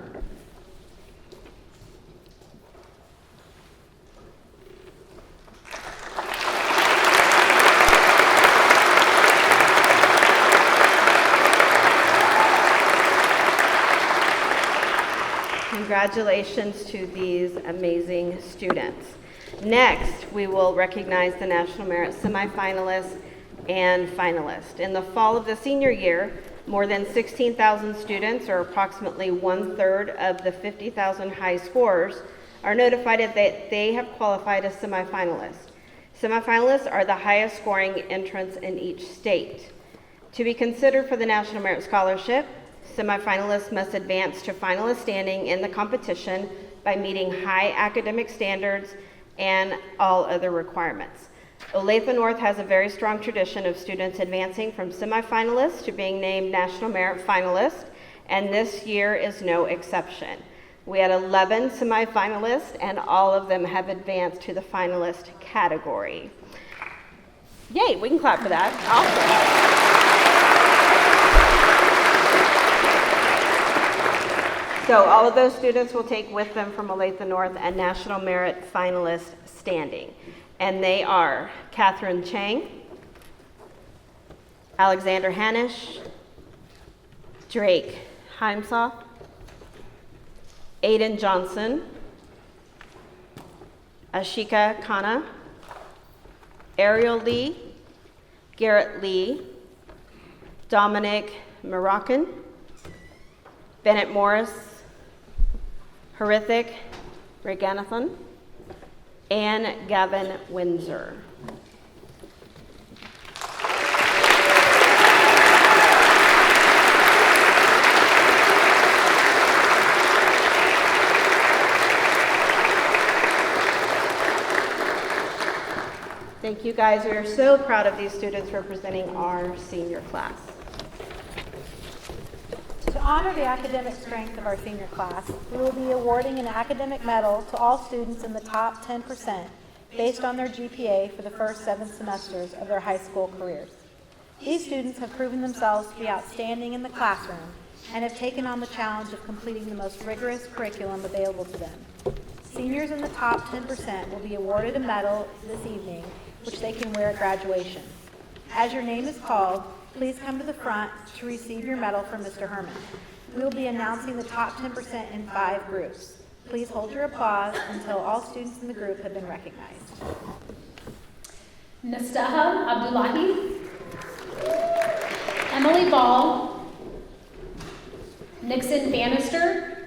Congratulations to these amazing students. Next, we will recognize the National Merit semifinalists and finalists. In the fall of the senior year, more than 16,000 students, or approximately 1/3 of the 50,000 high scorers, are notified that they have qualified as semifinalists. Semifinalists are the highest scoring entrants in each state. To be considered for the National Merit Scholarship, semifinalists must advance to finalist standing in the competition by meeting high academic standards and all other requirements. Olathe North has a very strong tradition of students advancing from semifinalists to being named National Merit finalists, and this year is no exception. We had 11 semifinalists, and all of them have advanced to the finalist category. Yay, we can clap for that. Awesome. So all of those students will take with them from Olathe North a National Merit finalist standing. And they are Catherine Chang, Alexander Hanisch, Drake Heimsoff, Aiden Johnson, Ashika Khanna, Ariel Lee, Garrett Lee, Dominic Moroccan, Bennett Morris, Horithik Reganathan, and Gavin Windsor. Thank you guys. We are so proud of these students representing our senior class. To honor the academic strength of our senior class, we will be awarding an academic medal to all students in the top 10% based on their GPA for the first 7 semesters of their high school careers. These students have proven themselves to be outstanding in the classroom and have taken on the challenge of completing the most rigorous curriculum available to them. Seniors in the top 10% will be awarded a medal this evening, which they can wear at graduation. As your name is called, please come to the front to receive your medal from Mr. Herman. We will be announcing the top 10% in 5 groups. Please hold your applause until all students in the group have been recognized. Nastaha Abdullahi, Emily Ball, Nixon Bannister,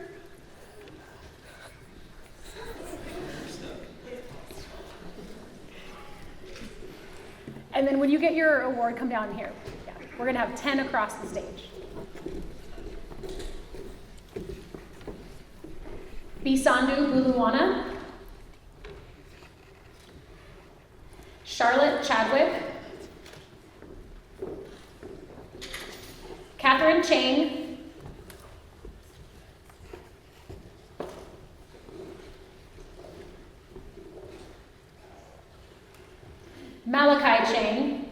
and then when you get your award, come down here. Yeah. We're going to have 10 across the stage. Bisandu Buluwana, Charlotte Chadwick, Catherine Chang, Malachi Chang,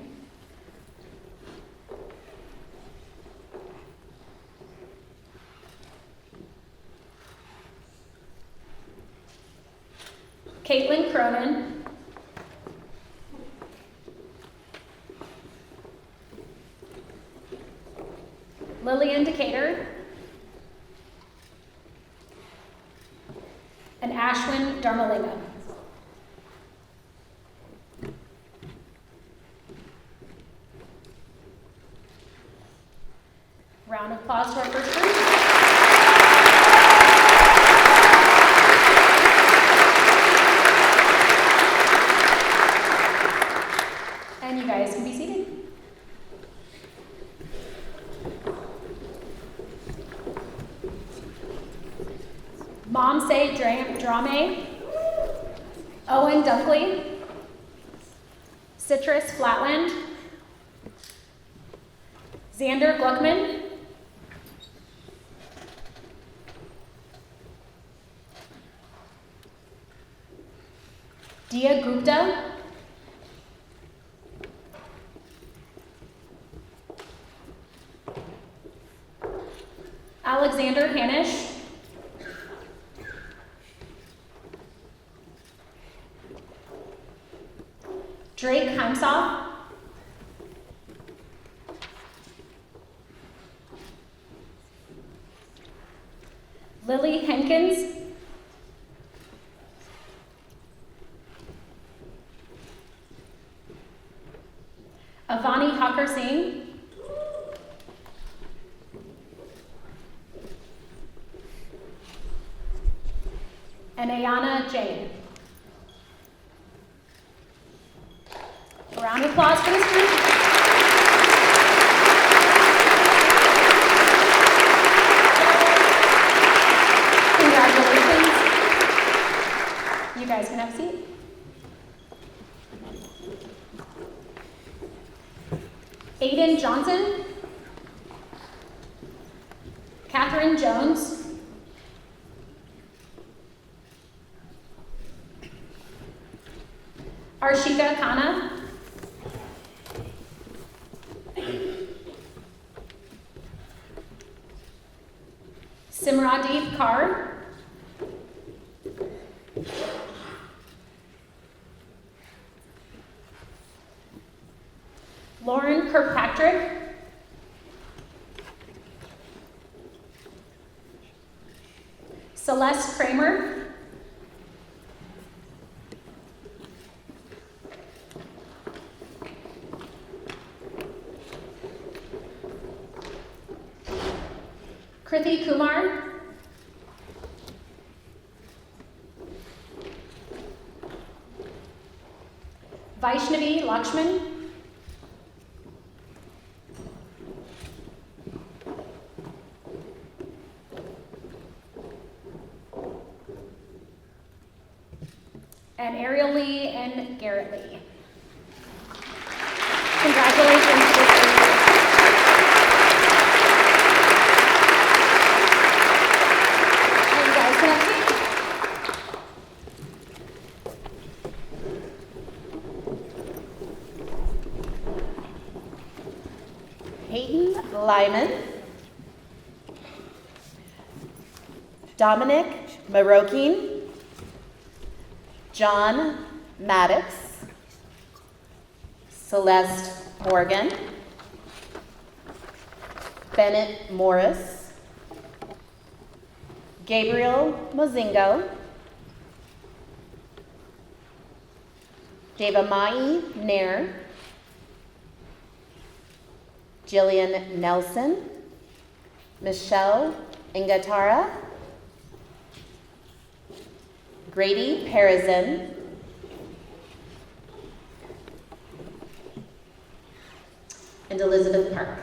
Caitlin Cronin, Lillian Decatur, and Ashwin Dharmalingam. Round of applause to our first group. And you guys can be seated. Momse Drame, Owen Dunkley, Citrus Flatland, Xander Gluckman, Dia Gupta, Alexander Hanish, Drake Heimsoff, Lily Henkins, Avani Hakkar Singh, and Ayana Jane. A round of applause for this group. Congratulations. You guys can have a seat. Aiden Johnson, Catherine Jones, Arshika Khanna, Simradeep Kaur, Lauren Kirkpatrick, Celeste Kramer, Krithi Kumar, Vaishnavi Lakshman, and Ariel Lee and Garrett Lee. Congratulations to this group. And you guys can have a seat. Hayden Lyman, Dominic Marokin, John Maddox, Celeste Morgan, Bennett Morris, Gabriel Mozingo, Devamai Nair, Jillian Nelson, Michelle Ingatara, Grady Parizin, and Elizabeth Park.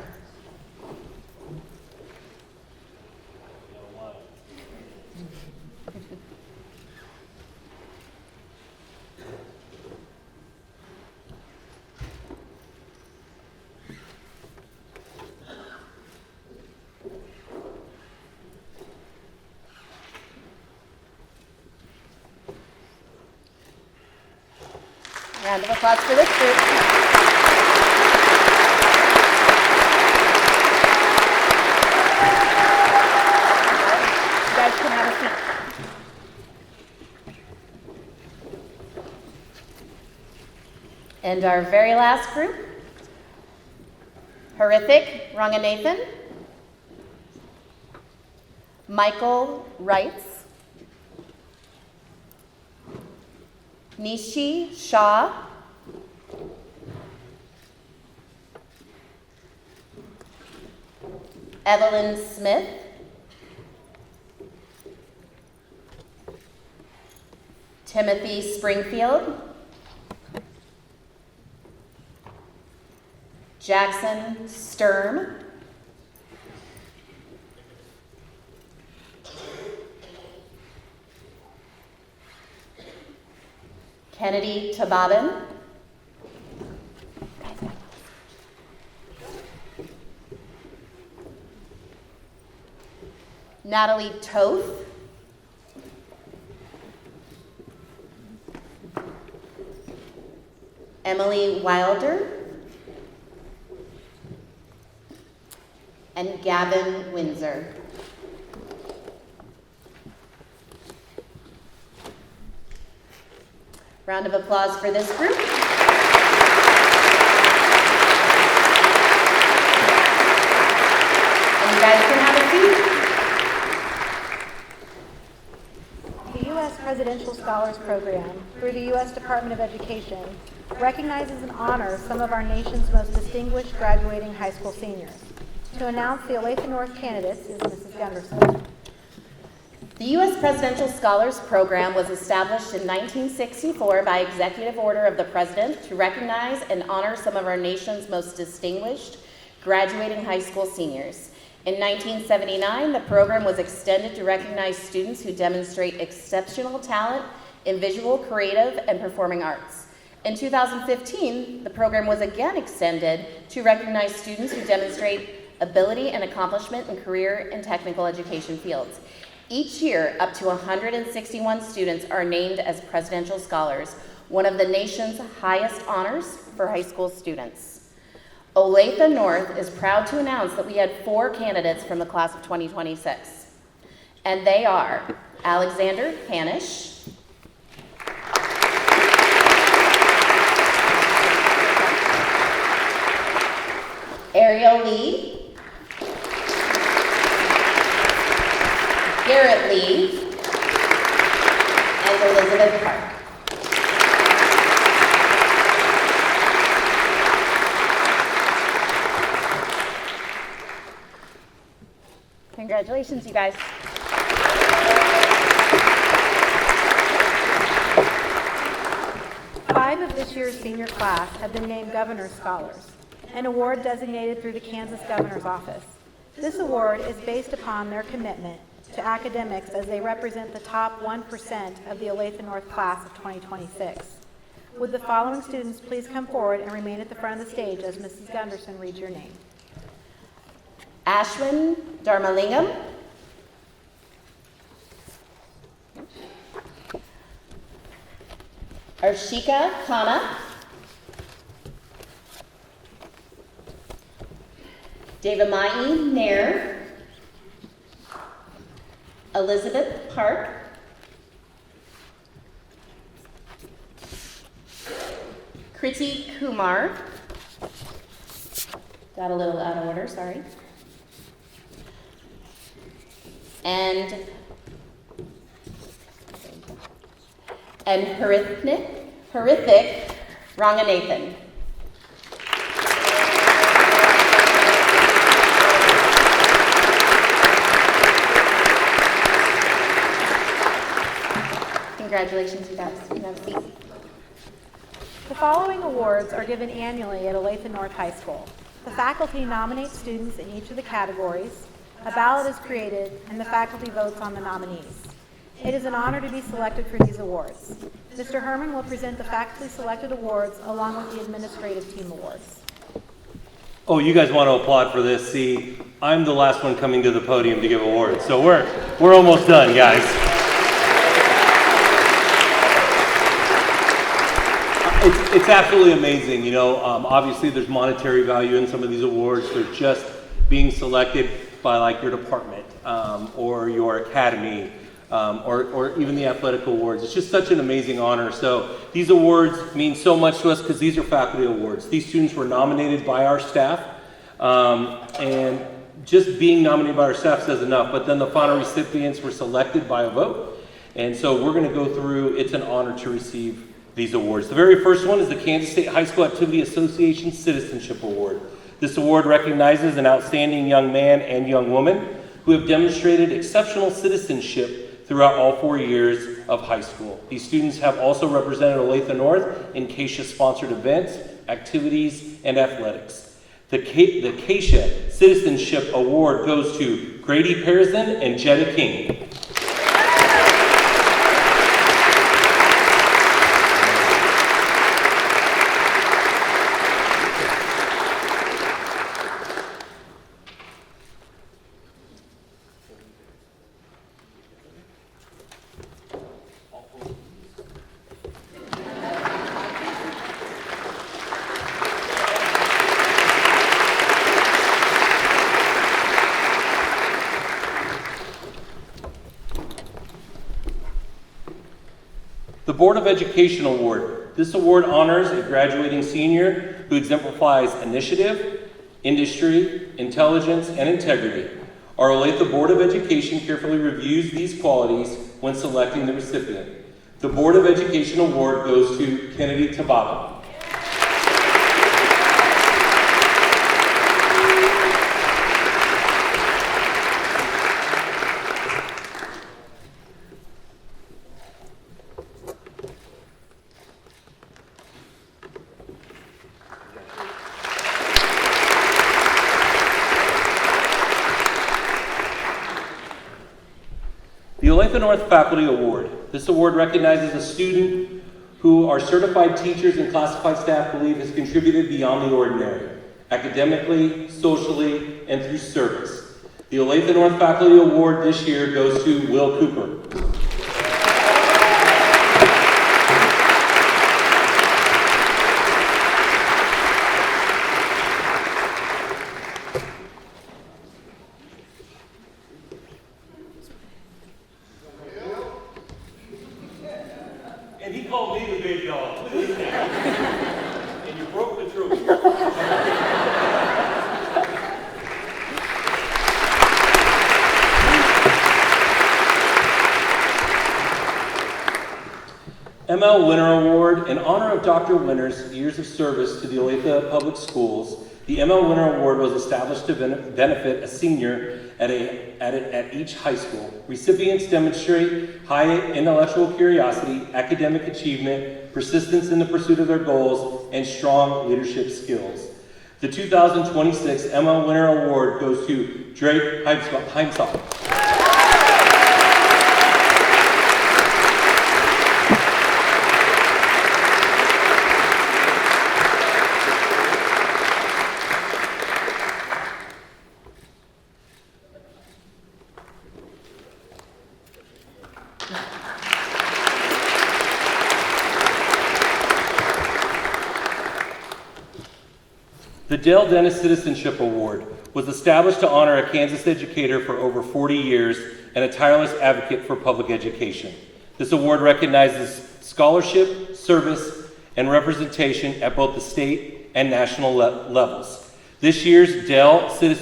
Round of applause for this group. You guys can have a seat. And our very last group, Horrific Ranganathan, Michael Wrights, Nishi Shah, Evelyn Smith, Timothy Springfield, Jackson Sturm, Kennedy Tababin, Natalie Toth, Emily Wilder, and Gavin Windsor. Round of applause for this group. And you guys can have a seat. The U.S. Presidential Scholars Program, through the U.S. Department of Education, recognizes and honors some of our nation's most distinguished graduating high school seniors. To announce the Olathe North candidates is Mrs. Gunderson. The U.S. Presidential Scholars Program was established in 1964 by executive order of the President to recognize and honor some of our nation's most distinguished graduating high school seniors. In 1979, the program was extended to recognize students who demonstrate exceptional talent in visual, creative, and performing arts. In 2015, the program was again extended to recognize students who demonstrate ability and accomplishment in career and technical education fields. Each year, up to 161 students are named as Presidential Scholars, one of the nation's highest honors for high school students. Olathe North is proud to announce that we had 4 candidates from the class of 2026, and they are Alexander Hanish, Ariel Lee, Garrett Lee, and Elizabeth Park. Congratulations, you guys. 5 of this year's senior class have been named Governor's Scholars, an award designated through the Kansas Governor's Office. This award is based upon their commitment to academics as they represent the top 1% of the Olathe North class of 2026. Would the following students please come forward and remain at the front of the stage as Mrs. Gunderson reads your name? Ashwin Dharmalingam, Arshika Khanna, Devamai Nair, Elizabeth Park, Kriti Kumar, got a little out of order, sorry, and Horrific Ranganathan. Congratulations, you guys. You can have a seat. The following awards are given annually at Olathe North High School. The faculty nominates students in each of the categories, a ballot is created, and the faculty votes on the nominees. It is an honor to be selected for these awards. Mr. Herman will present the faculty selected awards along with the administrative team awards. Oh, you guys want to applaud for this. See, I'm the last one coming to the podium to give awards, so we're almost done, guys. It's absolutely amazing. You know, obviously there's monetary value in some of these awards. They're just being selected by like your department or your academy or even the athletic awards. It's just such an amazing honor. So these awards mean so much to us because these are faculty awards. These students were nominated by our staff, and just being nominated by our staff says enough. But then the final recipients were selected by a vote. And so we're going to go through. It's an honor to receive these awards. The very first one is the Kansas State High School Activity Association Citizenship Award. This award recognizes an outstanding young man and young woman who have demonstrated exceptional citizenship throughout all 4 years of high school. These students have also represented Olathe North in CASHA-sponsored events, activities, and athletics. The CASHA Citizenship Award goes to Grady Pearson and Jetta King. The Board of Education Award. This award honors a graduating senior who exemplifies initiative, industry, intelligence, and integrity. Our Olathe Board of Education carefully reviews these qualities when selecting the recipient. The Board of Education Award goes to Kennedy Tabata. The Olathe North Faculty Award. This award recognizes a student who our certified teachers and classified staff believe has contributed beyond the ordinary, academically, socially, and through service. The Olathe North Faculty Award this year goes to Will Cooper. And he called me the big dog. And you broke the trophy. ML Winter Award. In honor of Dr. Winter's years of service to the Olathe Public Schools, the ML Winter Award was established to benefit a senior at each high school. Recipients demonstrate high intellectual curiosity, academic achievement, persistence in the pursuit of their goals, and strong leadership skills. The 2026 ML Winter Award goes to Drake Heimsall. The Dale Dennis Citizenship Award was established to honor a Kansas educator for over 40 years and a tireless advocate for public education. This award recognizes scholarship, service, and representation at both the state and national levels. This year's Dale Dennis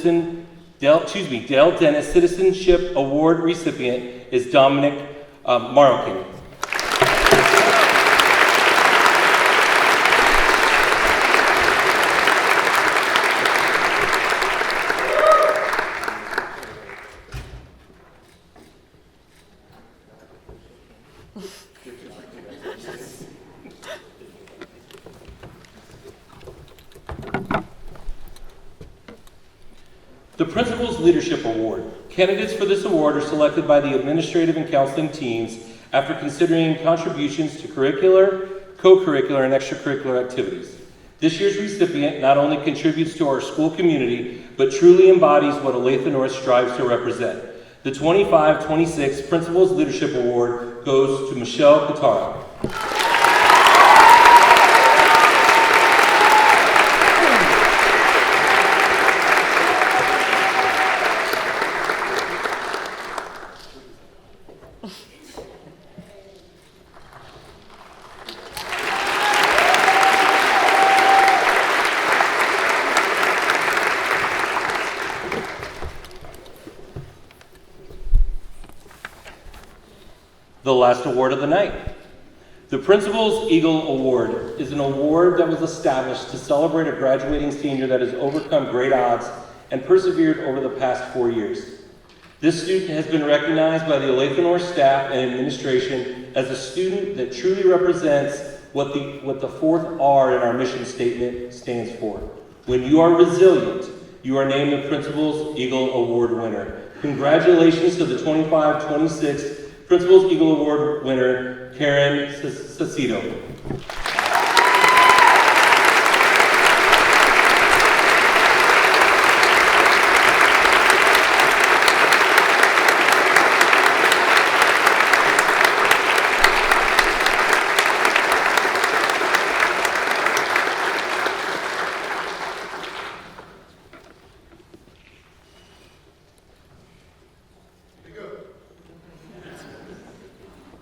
Citizenship Award recipient is Dominic Marroquin. The Principal's Leadership Award. Candidates for this award are selected by the administrative and counseling teams after considering contributions to curricular, co-curricular, and extracurricular activities. This year's recipient not only contributes to our school community, but truly embodies what Olathe North strives to represent. The 25-26 Principal's Leadership Award goes to Michelle Katara. the last award of the night. The Principal's Eagle Award is an award that was established to celebrate a graduating senior that has overcome great odds and persevered over the past 4 years. This student has been recognized by the Olathe North staff and administration as a student that truly represents what the fourth R in our mission statement stands for. When you are resilient, you are named the Principal's Eagle Award winner. Congratulations to the 25-26 Principal's Eagle Award winner, Karen Sacido.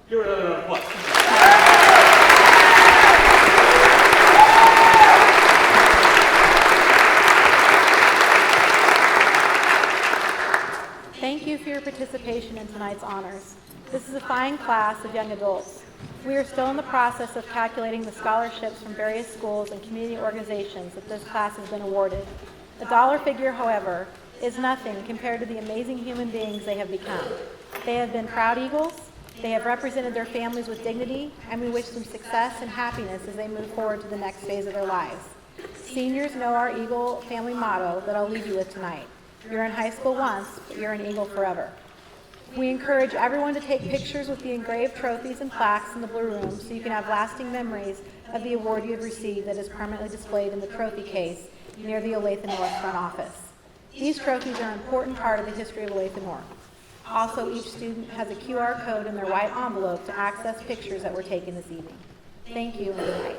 Give her another round of applause. Thank you for your participation in tonight's honors. This is a fine class of young adults. We are still in the process of calculating the scholarships from various schools and community organizations that this class has been awarded. The dollar figure, however, is nothing compared to the amazing human beings they have become. They have been proud Eagles, they have represented their families with dignity, and we wish them success and happiness as they move forward to the next phase of their lives. Seniors know our Eagle family motto that I'll leave you with tonight. You're in high school once, but you're an Eagle forever. We encourage everyone to take pictures with the engraved trophies and plaques in the Blue Room so you can have lasting memories of the award you have received that is permanently displayed in the trophy case near the Olathe North front office. These trophies are an important part of the history of Olathe North. Also, each student has a QR code in their white envelope to access pictures that were taken this evening. Thank you and good night.